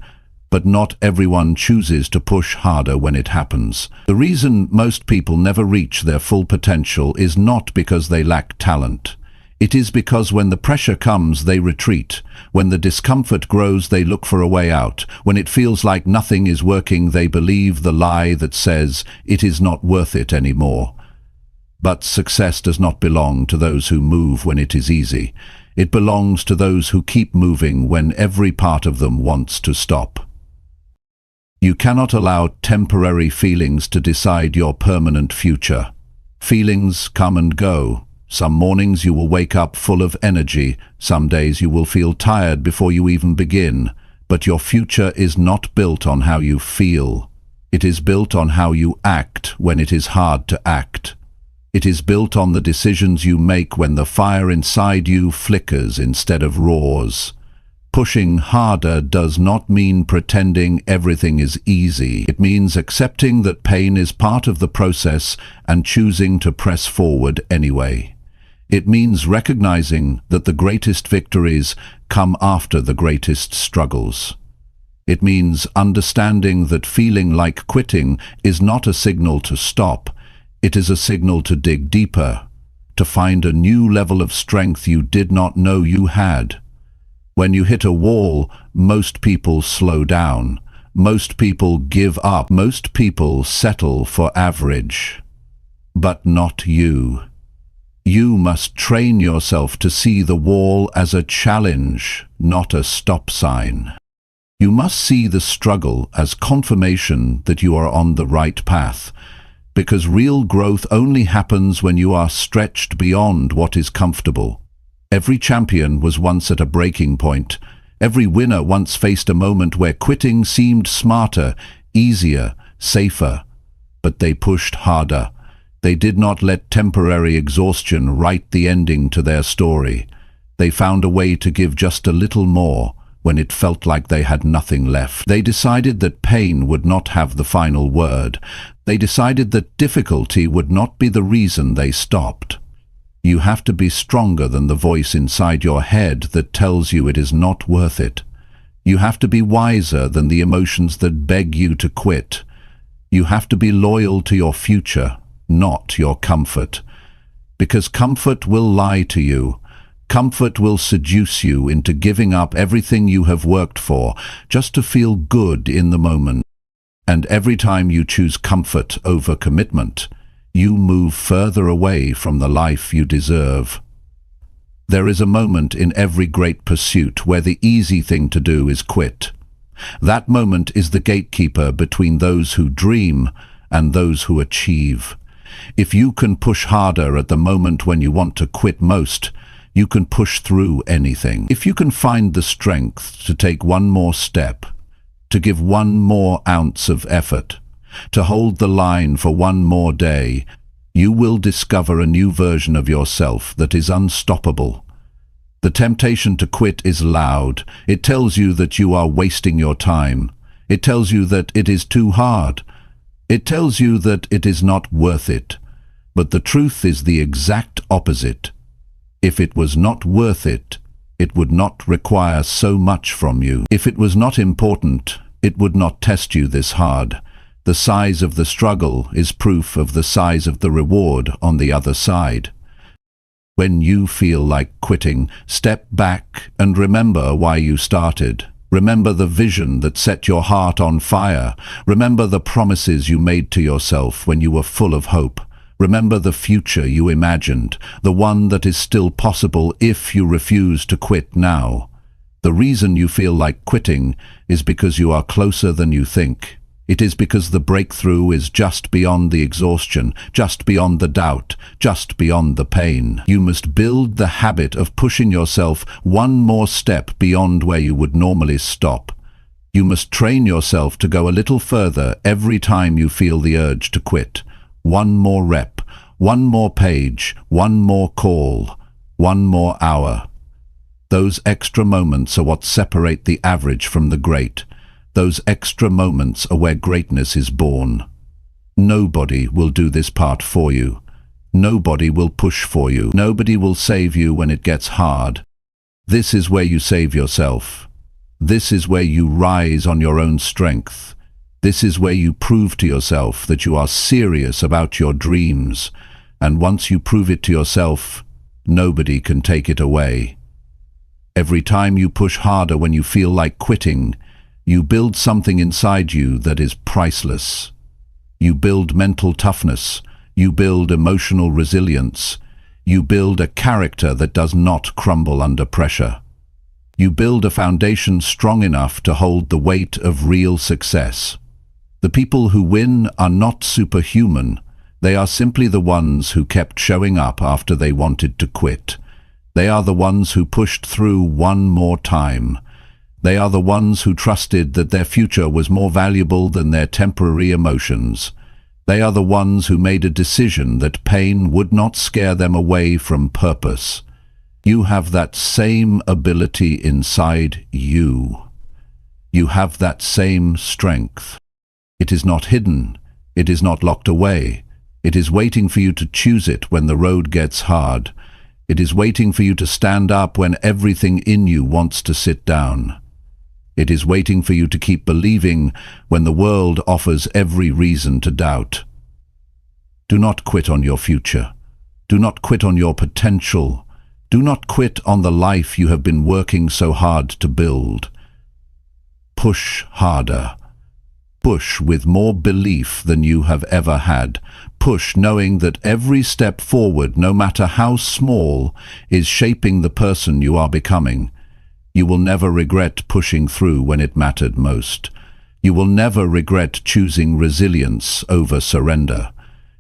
but not everyone chooses to push harder when it happens. The reason most people never reach their full potential is not because they lack talent. It is because when the pressure comes, they retreat. When the discomfort grows, they look for a way out. When it feels like nothing is working, they believe the lie that says it is not worth it anymore. But success does not belong to those who move when it is easy. It belongs to those who keep moving when every part of them wants to stop. You cannot allow temporary feelings to decide your permanent future. Feelings come and go. Some mornings you will wake up full of energy. Some days you will feel tired before you even begin. But your future is not built on how you feel. It is built on how you act when it is hard to act. It is built on the decisions you make when the fire inside you flickers instead of roars. Pushing harder does not mean pretending everything is easy. It means accepting that pain is part of the process and choosing to press forward anyway. It means recognizing that the greatest victories come after the greatest struggles. It means understanding that feeling like quitting is not a signal to stop. It is a signal to dig deeper, to find a new level of strength you did not know you had. When you hit a wall, most people slow down. Most people give up. Most people settle for average. But not you. You must train yourself to see the wall as a challenge, not a stop sign. You must see the struggle as confirmation that you are on the right path, because real growth only happens when you are stretched beyond what is comfortable. Every champion was once at a breaking point. Every winner once faced a moment where quitting seemed smarter, easier, safer. But they pushed harder. They did not let temporary exhaustion write the ending to their story. They found a way to give just a little more when it felt like they had nothing left. They decided that pain would not have the final word. They decided that difficulty would not be the reason they stopped. You have to be stronger than the voice inside your head that tells you it is not worth it. You have to be wiser than the emotions that beg you to quit. You have to be loyal to your future, not your comfort. Because comfort will lie to you. Comfort will seduce you into giving up everything you have worked for, just to feel good in the moment. And every time you choose comfort over commitment, you move further away from the life you deserve. There is a moment in every great pursuit where the easy thing to do is quit. That moment is the gatekeeper between those who dream and those who achieve. If you can push harder at the moment when you want to quit most, you can push through anything. If you can find the strength to take one more step, to give one more ounce of effort, to hold the line for one more day, you will discover a new version of yourself that is unstoppable. The temptation to quit is loud. It tells you that you are wasting your time. It tells you that it is too hard. It tells you that it is not worth it. But the truth is the exact opposite. If it was not worth it, it would not require so much from you. If it was not important, it would not test you this hard. The size of the struggle is proof of the size of the reward on the other side. When you feel like quitting, step back and remember why you started. Remember the vision that set your heart on fire. Remember the promises you made to yourself when you were full of hope. Remember the future you imagined, the one that is still possible if you refuse to quit now. The reason you feel like quitting is because you are closer than you think. It is because the breakthrough is just beyond the exhaustion, just beyond the doubt, just beyond the pain. You must build the habit of pushing yourself one more step beyond where you would normally stop. You must train yourself to go a little further every time you feel the urge to quit. One more rep, one more page, one more call, one more hour. Those extra moments are what separate the average from the great. Those extra moments are where greatness is born. Nobody will do this part for you. Nobody will push for you. Nobody will save you when it gets hard. This is where you save yourself. This is where you rise on your own strength. This is where you prove to yourself that you are serious about your dreams. And once you prove it to yourself, nobody can take it away. Every time you push harder when you feel like quitting, you build something inside you that is priceless. You build mental toughness. You build emotional resilience. You build a character that does not crumble under pressure. You build a foundation strong enough to hold the weight of real success. The people who win are not superhuman. They are simply the ones who kept showing up after they wanted to quit. They are the ones who pushed through one more time. They are the ones who trusted that their future was more valuable than their temporary emotions. They are the ones who made a decision that pain would not scare them away from purpose. You have that same ability inside you. You have that same strength. It is not hidden. It is not locked away. It is waiting for you to choose it when the road gets hard. It is waiting for you to stand up when everything in you wants to sit down. It is waiting for you to keep believing when the world offers every reason to doubt. Do not quit on your future. Do not quit on your potential. Do not quit on the life you have been working so hard to build. Push harder. Push with more belief than you have ever had. Push knowing that every step forward, no matter how small, is shaping the person you are becoming. You will never regret pushing through when it mattered most. You will never regret choosing resilience over surrender.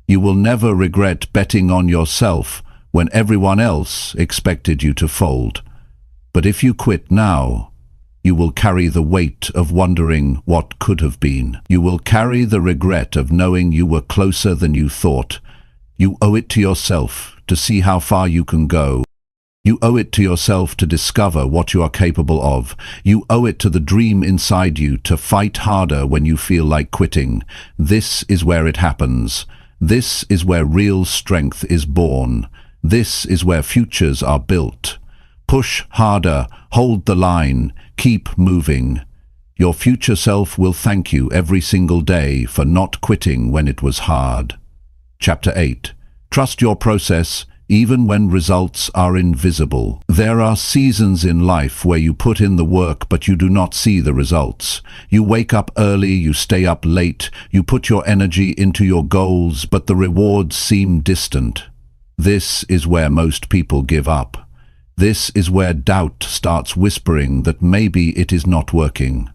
You will never regret betting on yourself when everyone else expected you to fold. But if you quit now, you will carry the weight of wondering what could have been. You will carry the regret of knowing you were closer than you thought. You owe it to yourself to see how far you can go. You owe it to yourself to discover what you are capable of. You owe it to the dream inside you to fight harder when you feel like quitting. This is where it happens. This is where real strength is born. This is where futures are built. Push harder, hold the line, keep moving. Your future self will thank you every single day for not quitting when it was hard. Chapter 8. Trust your process, even when results are invisible. There are seasons in life where you put in the work but you do not see the results. You wake up early, you stay up late, you put your energy into your goals, but the rewards seem distant. This is where most people give up. This is where doubt starts whispering that maybe it is not working.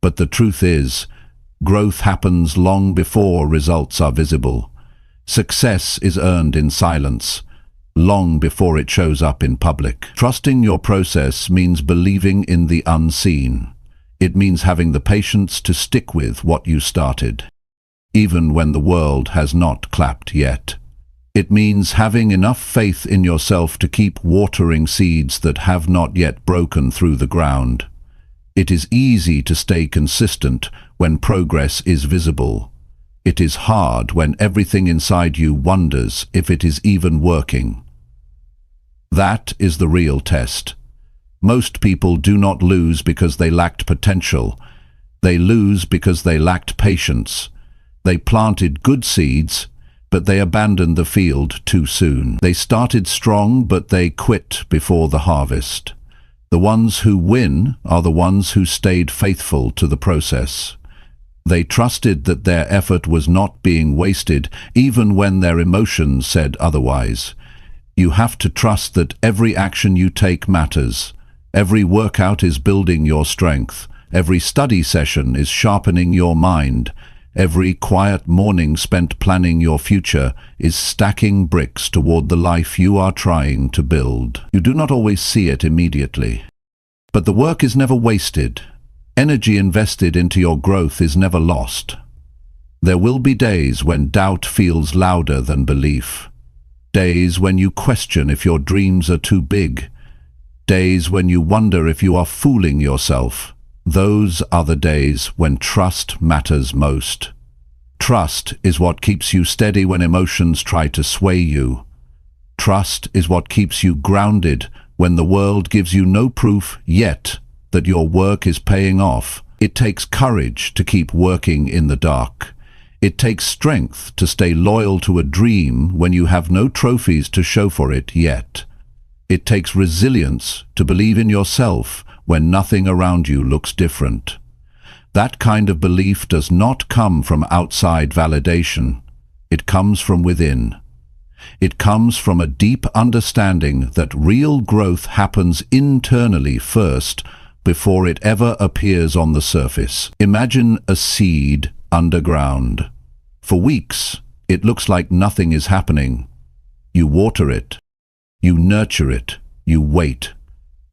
But the truth is, growth happens long before results are visible. Success is earned in silence, long before it shows up in public. Trusting your process means believing in the unseen. It means having the patience to stick with what you started, even when the world has not clapped yet. It means having enough faith in yourself to keep watering seeds that have not yet broken through the ground. It is easy to stay consistent when progress is visible. It is hard when everything inside you wonders if it is even working. That is the real test. Most people do not lose because they lacked potential. They lose because they lacked patience. They planted good seeds, but they abandoned the field too soon. They started strong, but they quit before the harvest. The ones who win are the ones who stayed faithful to the process. They trusted that their effort was not being wasted, even when their emotions said otherwise. You have to trust that every action you take matters. Every workout is building your strength. Every study session is sharpening your mind. Every quiet morning spent planning your future is stacking bricks toward the life you are trying to build. You do not always see it immediately. But the work is never wasted. Energy invested into your growth is never lost. There will be days when doubt feels louder than belief. Days when you question if your dreams are too big. Days when you wonder if you are fooling yourself. Those are the days when trust matters most. Trust is what keeps you steady when emotions try to sway you. Trust is what keeps you grounded when the world gives you no proof yet that your work is paying off. It takes courage to keep working in the dark. It takes strength to stay loyal to a dream when you have no trophies to show for it yet. It takes resilience to believe in yourself when nothing around you looks different. That kind of belief does not come from outside validation. It comes from within. It comes from a deep understanding that real growth happens internally first before it ever appears on the surface. Imagine a seed underground. For weeks, It looks like nothing is happening. You water it. You nurture it. You wait.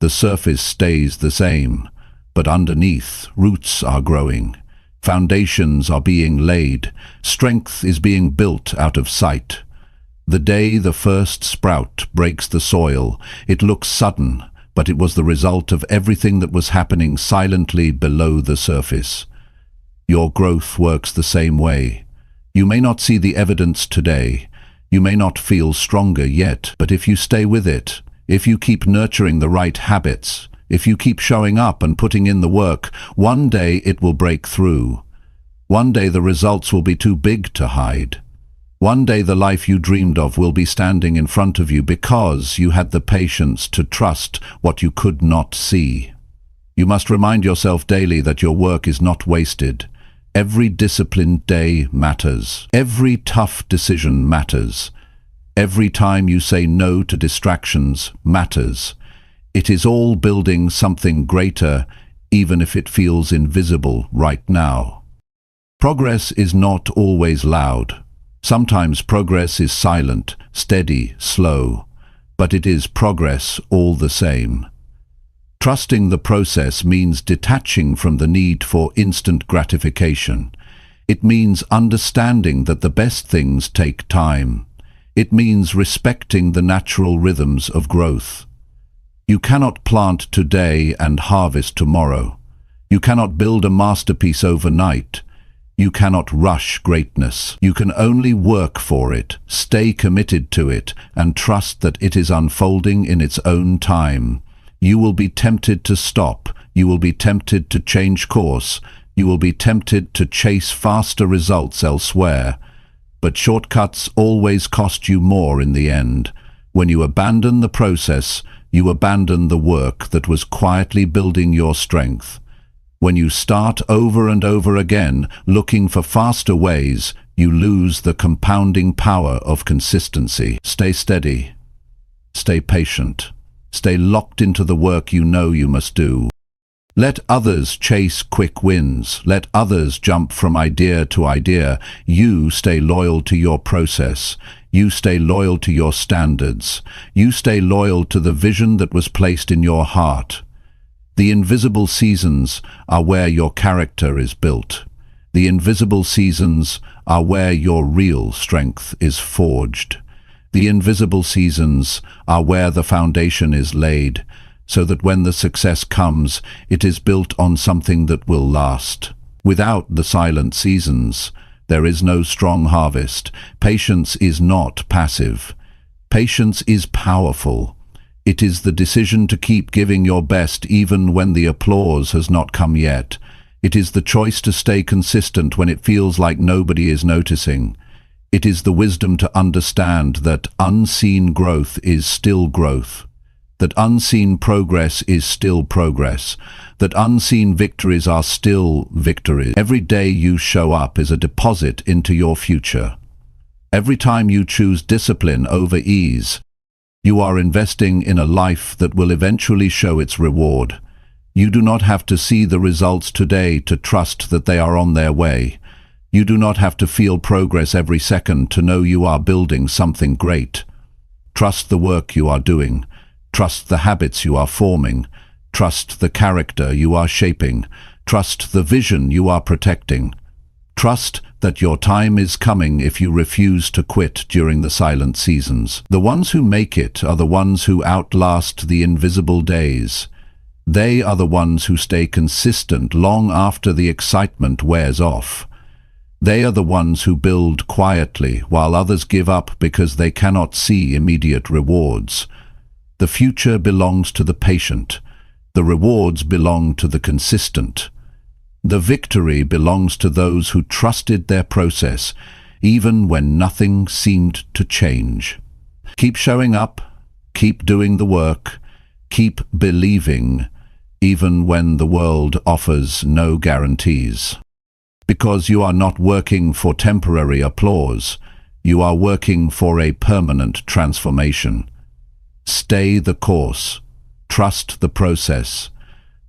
The surface stays the same, but underneath, roots are growing. Foundations are being laid. Strength is being built out of sight. The day the first sprout breaks the soil, it looks sudden, but it was the result of everything that was happening silently below the surface. Your growth works the same way. You may not see the evidence today. You may not feel stronger yet, but if you stay with it, if you keep nurturing the right habits, if you keep showing up and putting in the work, one day it will break through. One day the results will be too big to hide. One day the life you dreamed of will be standing in front of you because you had the patience to trust what you could not see. You must remind yourself daily that your work is not wasted. Every disciplined day matters. Every tough decision matters. Every time you say no to distractions matters. It is all building something greater, even if it feels invisible right now. Progress is not always loud. Sometimes progress is silent, steady, slow, but it is progress all the same. Trusting the process means detaching from the need for instant gratification. It means understanding that the best things take time. It means respecting the natural rhythms of growth. You cannot plant today and harvest tomorrow. You cannot build a masterpiece overnight. You cannot rush greatness. You can only work for it, stay committed to it, and trust that it is unfolding in its own time. You will be tempted to stop. You will be tempted to change course. You will be tempted to chase faster results elsewhere. But shortcuts always cost you more in the end. When you abandon the process, you abandon the work that was quietly building your strength. When you start over and over again, looking for faster ways, you lose the compounding power of consistency. Stay steady. Stay patient. Stay locked into the work you know you must do. Let others chase quick wins. Let others jump from idea to idea. You stay loyal to your process. You stay loyal to your standards. You stay loyal to the vision that was placed in your heart. The invisible seasons are where your character is built. The invisible seasons are where your real strength is forged. The invisible seasons are where the foundation is laid, so that when the success comes, it is built on something that will last. Without the silent seasons, there is no strong harvest. Patience is not passive. Patience is powerful. It is the decision to keep giving your best even when the applause has not come yet. It is the choice to stay consistent when it feels like nobody is noticing. It is the wisdom to understand that unseen growth is still growth, that unseen progress is still progress, that unseen victories are still victories. Every day you show up is a deposit into your future. Every time you choose discipline over ease, you are investing in a life that will eventually show its reward. You do not have to see the results today to trust that they are on their way. You do not have to feel progress every second to know you are building something great. Trust the work you are doing. Trust the habits you are forming. Trust the character you are shaping. Trust the vision you are protecting. Trust that your time is coming if you refuse to quit during the silent seasons. The ones who make it are the ones who outlast the invisible days. They are the ones who stay consistent long after the excitement wears off. They are the ones who build quietly while others give up because they cannot see immediate rewards. The future belongs to the patient. The rewards belong to the consistent. The victory belongs to those who trusted their process, even when nothing seemed to change. Keep showing up, keep doing the work, keep believing, even when the world offers no guarantees. Because you are not working for temporary applause, you are working for a permanent transformation. Stay the course. Trust the process.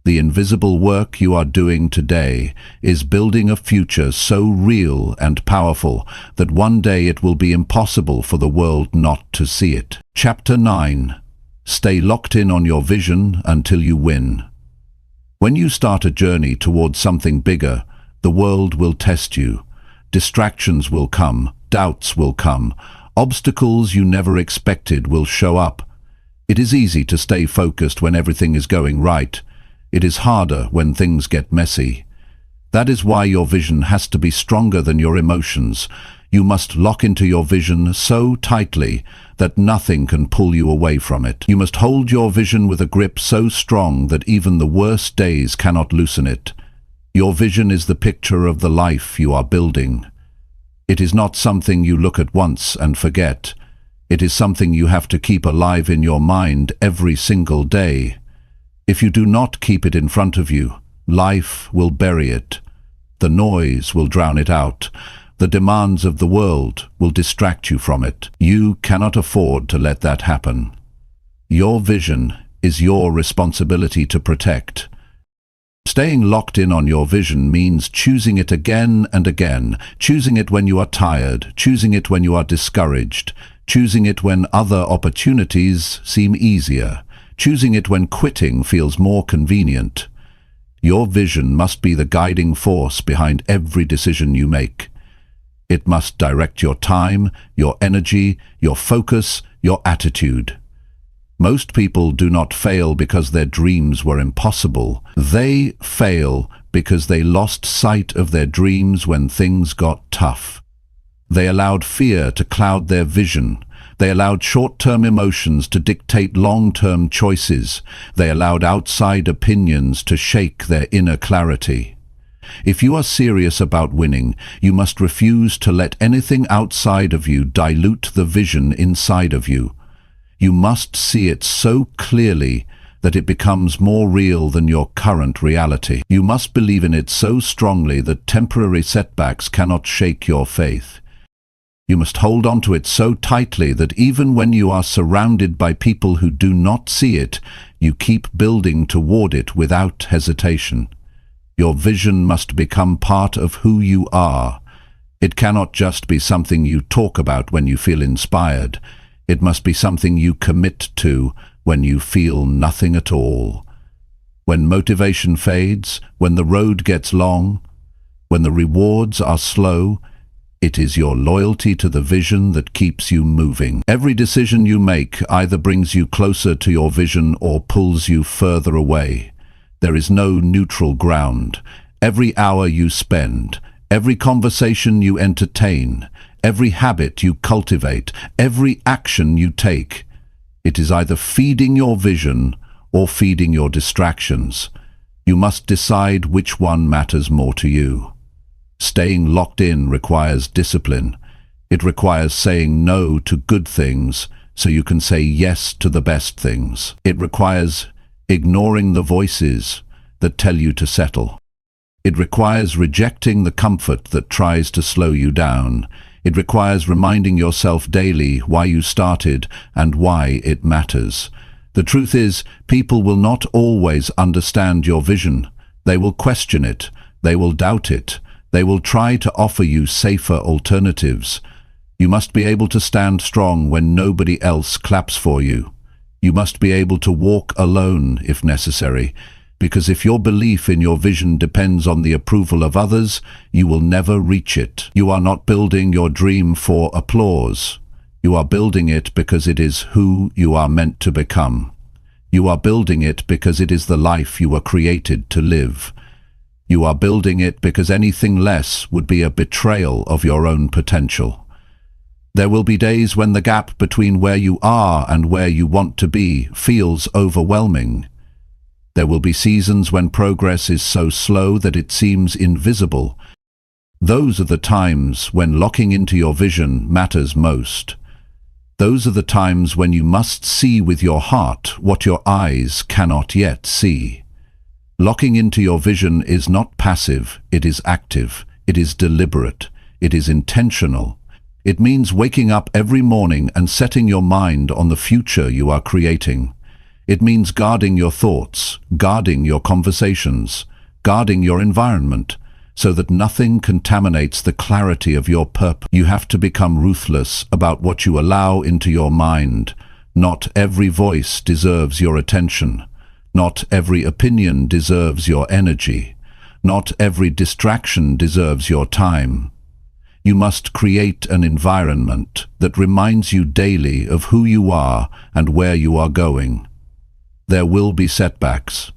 The invisible work you are doing today is building a future so real and powerful that one day it will be impossible for the world not to see it. Chapter 9. Stay locked in on your vision until you win. When you start a journey towards something bigger, the world will test you. Distractions will come, doubts will come, obstacles you never expected will show up. It is easy to stay focused when everything is going right. It is harder when things get messy. That is why your vision has to be stronger than your emotions. You must lock into your vision so tightly that nothing can pull you away from it. You must hold your vision with a grip so strong that even the worst days cannot loosen it. Your vision is the picture of the life you are building. It is not something you look at once and forget. It is something you have to keep alive in your mind every single day. If you do not keep it in front of you, life will bury it. The noise will drown it out. The demands of the world will distract you from it. You cannot afford to let that happen. Your vision is your responsibility to protect. Staying locked in on your vision means choosing it again and again, choosing it when you are tired, choosing it when you are discouraged, choosing it when other opportunities seem easier, choosing it when quitting feels more convenient. Your vision must be the guiding force behind every decision you make. It must direct your time, your energy, your focus, your attitude. Most people do not fail because their dreams were impossible. They fail because they lost sight of their dreams when things got tough. They allowed fear to cloud their vision. They allowed short-term emotions to dictate long-term choices. They allowed outside opinions to shake their inner clarity. If you are serious about winning, you must refuse to let anything outside of you dilute the vision inside of you. You must see it so clearly that it becomes more real than your current reality. You must believe in it so strongly that temporary setbacks cannot shake your faith. You must hold on to it so tightly that even when you are surrounded by people who do not see it, you keep building toward it without hesitation. Your vision must become part of who you are. It cannot just be something you talk about when you feel inspired. It must be something you commit to when you feel nothing at all. When motivation fades, when the road gets long, when the rewards are slow, it is your loyalty to the vision that keeps you moving. Every decision you make either brings you closer to your vision or pulls you further away. There is no neutral ground. Every hour you spend, every conversation you entertain, every habit you cultivate, every action you take, it is either feeding your vision or feeding your distractions. You must decide which one matters more to you. Staying locked in requires discipline. It requires saying no to good things so you can say yes to the best things. It requires ignoring the voices that tell you to settle. It requires rejecting the comfort that tries to slow you down. It requires reminding yourself daily why you started and why it matters. The truth is, people will not always understand your vision. They will question it. They will doubt it. They will try to offer you safer alternatives. You must be able to stand strong when nobody else claps for you. You must be able to walk alone if necessary, because if your belief in your vision depends on the approval of others, you will never reach it. You are not building your dream for applause. You are building it because it is who you are meant to become. You are building it because it is the life you were created to live. You are building it because anything less would be a betrayal of your own potential. There will be days when the gap between where you are and where you want to be feels overwhelming. There will be seasons when progress is so slow that it seems invisible. Those are the times when locking into your vision matters most. Those are the times when you must see with your heart what your eyes cannot yet see. Locking into your vision is not passive, it is active, it is deliberate, it is intentional. It means waking up every morning and setting your mind on the future you are creating. It means guarding your thoughts, guarding your conversations, guarding your environment, so that nothing contaminates the clarity of your purpose. You have to become ruthless about what you allow into your mind. Not every voice deserves your attention. Not every opinion deserves your energy. Not every distraction deserves your time. You must create an environment that reminds you daily of who you are and where you are going. There will be setbacks.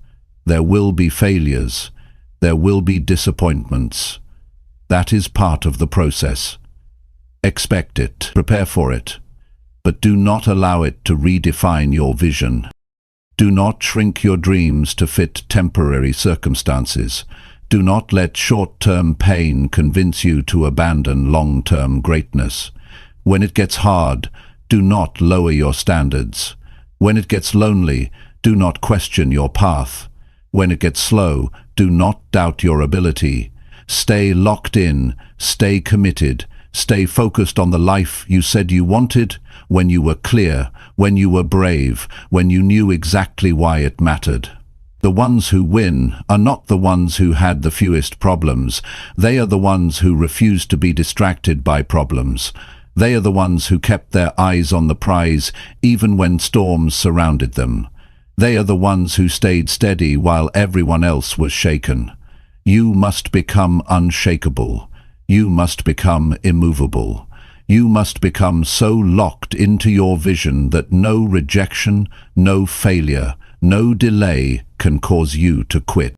There will be failures. There will be disappointments. That is part of the process. Expect it. Prepare for it. But do not allow it to redefine your vision. Do not shrink your dreams to fit temporary circumstances. Do not let short-term pain convince you to abandon long-term greatness. When it gets hard, do not lower your standards. When it gets lonely, do not question your path. When it gets slow, do not doubt your ability. Stay locked in, stay committed, stay focused on the life you said you wanted, when you were clear, when you were brave, when you knew exactly why it mattered. The ones who win are not the ones who had the fewest problems. They are the ones who refused to be distracted by problems. They are the ones who kept their eyes on the prize even when storms surrounded them. They are the ones who stayed steady while everyone else was shaken. You must become unshakable. You must become immovable. You must become so locked into your vision that no rejection, no failure, no delay can cause you to quit.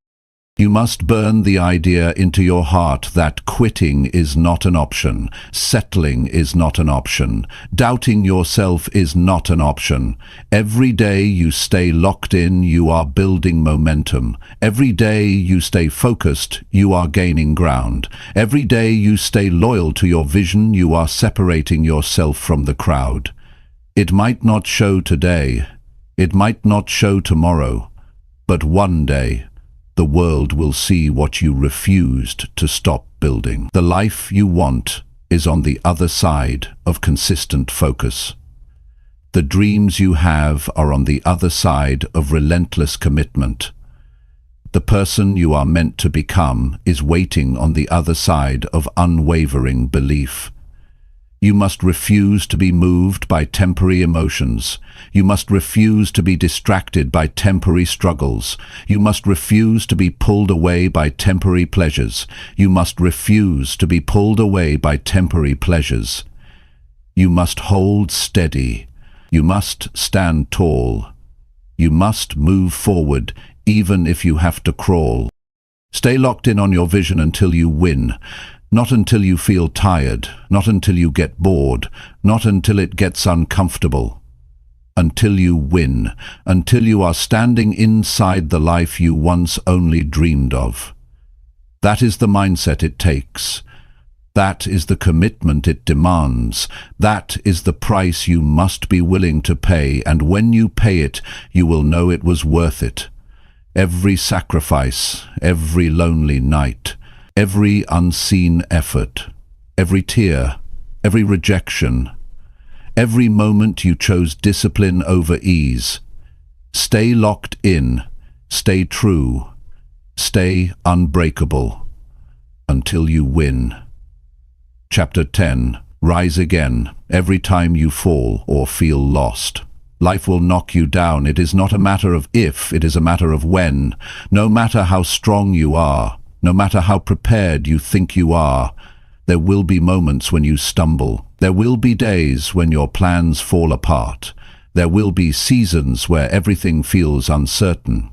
You must burn the idea into your heart that quitting is not an option, settling is not an option, doubting yourself is not an option. Every day you stay locked in, you are building momentum. Every day you stay focused, you are gaining ground. Every day you stay loyal to your vision, you are separating yourself from the crowd. It might not show today, it might not show tomorrow, but one day, the world will see what you refused to stop building. The life you want is on the other side of consistent focus. The dreams you have are on the other side of relentless commitment. The person you are meant to become is waiting on the other side of unwavering belief. You must refuse to be moved by temporary emotions. You must refuse to be distracted by temporary struggles. You must refuse to be pulled away by temporary pleasures. You must refuse to be pulled away by temporary pleasures. You must hold steady. You must stand tall. You must move forward, even if you have to crawl. Stay locked in on your vision until you win. Not until you feel tired, not until you get bored, not until it gets uncomfortable. Until you win, until you are standing inside the life you once only dreamed of. That is the mindset it takes. That is the commitment it demands. That is the price you must be willing to pay, and when you pay it, you will know it was worth it. Every sacrifice, every lonely night, every unseen effort, every tear, every rejection, every moment you chose discipline over ease. Stay locked in, stay true, stay unbreakable, until you win. Chapter 10. Rise again, every time you fall or feel lost. Life will knock you down. It is not a matter of if, it is a matter of when. No matter how strong you are, no matter how prepared you think you are, there will be moments when you stumble. There will be days when your plans fall apart. There will be seasons where everything feels uncertain.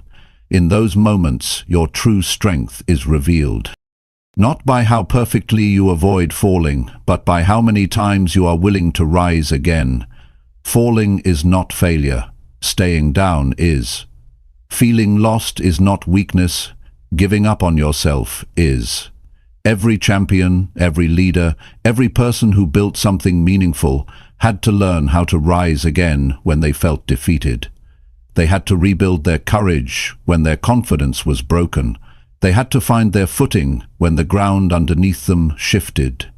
In those moments, your true strength is revealed. Not by how perfectly you avoid falling, but by how many times you are willing to rise again. Falling is not failure. Staying down is. Feeling lost is not weakness. Giving up on yourself is. Every champion, every leader, every person who built something meaningful had to learn how to rise again when they felt defeated. They had to rebuild their courage when their confidence was broken. They had to find their footing when the ground underneath them shifted.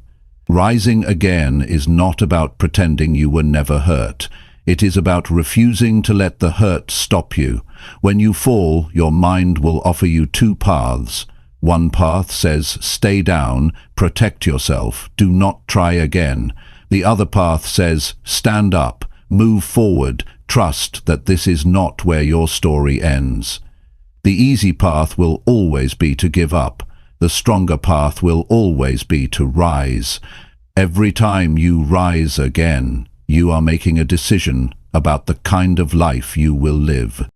Rising again is not about pretending you were never hurt. It is about refusing to let the hurt stop you. When you fall, your mind will offer you two paths. One path says, stay down, protect yourself, do not try again. The other path says, stand up, move forward, trust that this is not where your story ends. The easy path will always be to give up. The stronger path will always be to rise. Every time you rise again, you are making a decision about the kind of life you will live.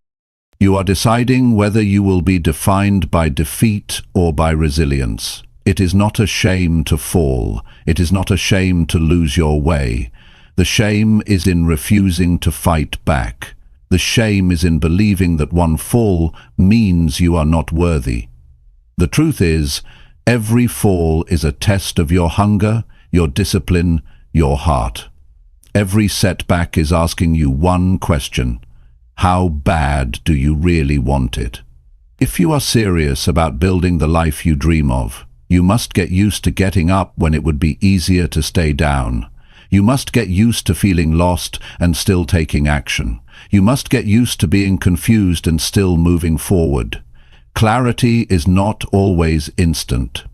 You are deciding whether you will be defined by defeat or by resilience. It is not a shame to fall. It is not a shame to lose your way. The shame is in refusing to fight back. The shame is in believing that one fall means you are not worthy. The truth is, every fall is a test of your hunger, your discipline, your heart. Every setback is asking you one question: how bad do you really want it? If you are serious about building the life you dream of, you must get used to getting up when it would be easier to stay down. You must get used to feeling lost and still taking action. You must get used to being confused and still moving forward. Clarity is not always instant.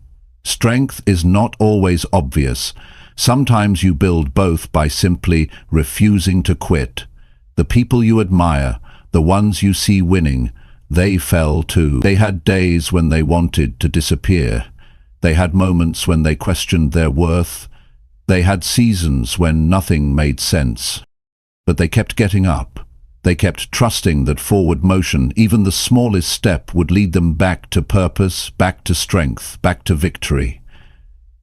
Strength is not always obvious. Sometimes you build both by simply refusing to quit. The people you admire, the ones you see winning, they fell too. They had days when they wanted to disappear. They had moments when they questioned their worth. They had seasons when nothing made sense. But they kept getting up. They kept trusting that forward motion, even the smallest step, would lead them back to purpose, back to strength, back to victory.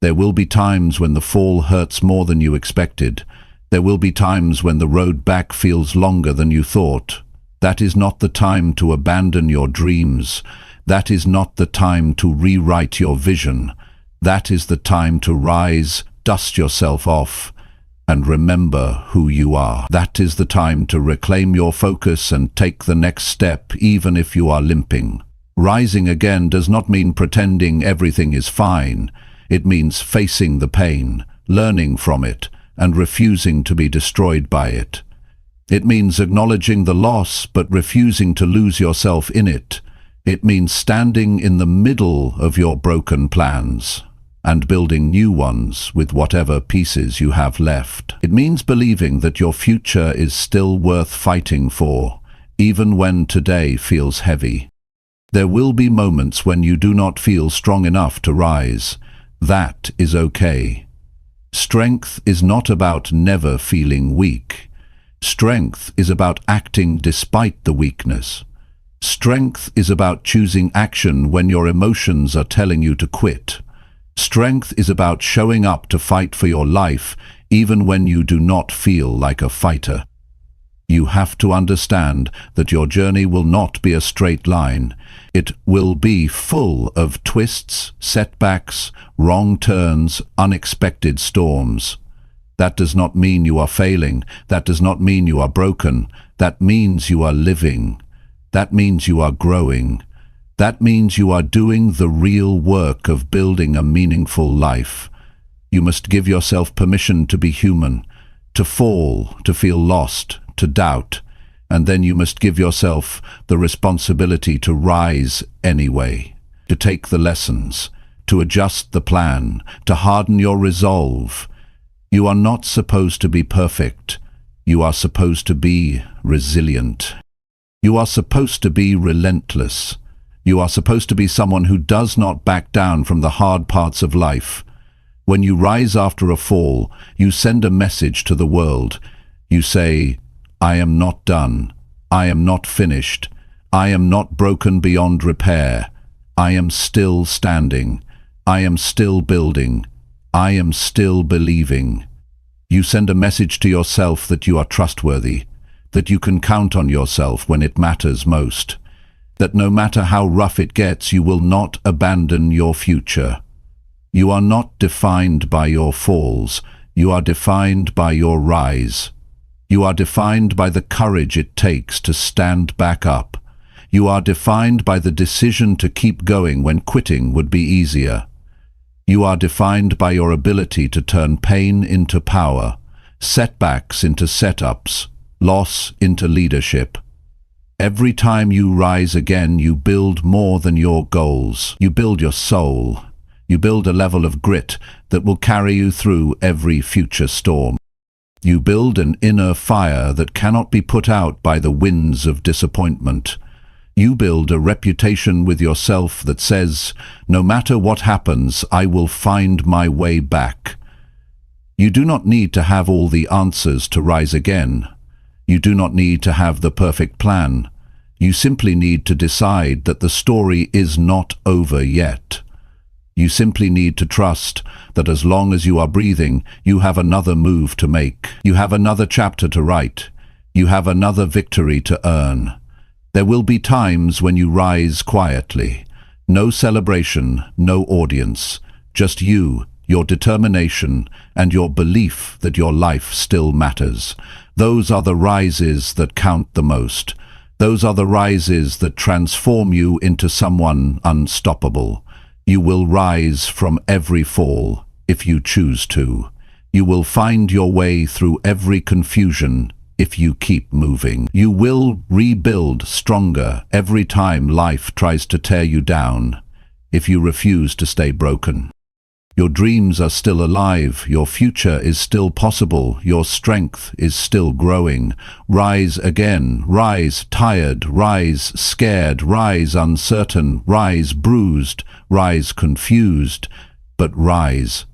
There will be times when the fall hurts more than you expected. There will be times when the road back feels longer than you thought. That is not the time to abandon your dreams. That is not the time to rewrite your vision. That is the time to rise, dust yourself off, and remember who you are. That is the time to reclaim your focus and take the next step, even if you are limping. Rising again does not mean pretending everything is fine. It means facing the pain, learning from it, and refusing to be destroyed by it. It means acknowledging the loss, but refusing to lose yourself in it. It means standing in the middle of your broken plans and building new ones with whatever pieces you have left. It means believing that your future is still worth fighting for, even when today feels heavy. There will be moments when you do not feel strong enough to rise. That is okay. Strength is not about never feeling weak. Strength is about acting despite the weakness. Strength is about choosing action when your emotions are telling you to quit. Strength is about showing up to fight for your life, even when you do not feel like a fighter. You have to understand that your journey will not be a straight line. It will be full of twists, setbacks, wrong turns, unexpected storms. That does not mean you are failing. That does not mean you are broken. That means you are living. That means you are growing. That means you are doing the real work of building a meaningful life. You must give yourself permission to be human, to fall, to feel lost, to doubt, and then you must give yourself the responsibility to rise anyway, to take the lessons, to adjust the plan, to harden your resolve. You are not supposed to be perfect. You are supposed to be resilient. You are supposed to be relentless. You are supposed to be someone who does not back down from the hard parts of life. When you rise after a fall, you send a message to the world. You say, I am not done. I am not finished. I am not broken beyond repair. I am still standing. I am still building. I am still believing. You send a message to yourself that you are trustworthy, that you can count on yourself when it matters most, that no matter how rough it gets, you will not abandon your future. You are not defined by your falls. You are defined by your rise. You are defined by the courage it takes to stand back up. You are defined by the decision to keep going when quitting would be easier. You are defined by your ability to turn pain into power, setbacks into setups, loss into leadership. Every time you rise again, you build more than your goals. You build your soul. You build a level of grit that will carry you through every future storm. You build an inner fire that cannot be put out by the winds of disappointment. You build a reputation with yourself that says, no matter what happens, I will find my way back. You do not need to have all the answers to rise again. You do not need to have the perfect plan. You simply need to decide that the story is not over yet. You simply need to trust that as long as you are breathing, you have another move to make. You have another chapter to write. You have another victory to earn. There will be times when you rise quietly. No celebration, no audience. Just you, your determination, and your belief that your life still matters. Those are the rises that count the most. Those are the rises that transform you into someone unstoppable. You will rise from every fall, if you choose to. You will find your way through every confusion, if you keep moving. You will rebuild stronger every time life tries to tear you down, if you refuse to stay broken. Your dreams are still alive, your future is still possible, your strength is still growing. Rise again, rise tired, rise scared, rise uncertain, rise bruised, rise confused, but rise.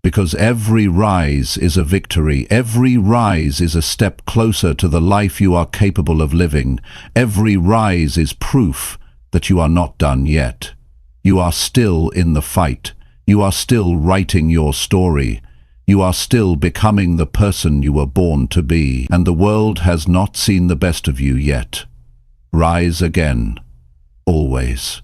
Because every rise is a victory, every rise is a step closer to the life you are capable of living. Every rise is proof that you are not done yet. You are still in the fight. You are still writing your story. You are still becoming the person you were born to be, and the world has not seen the best of you yet. Rise again, always.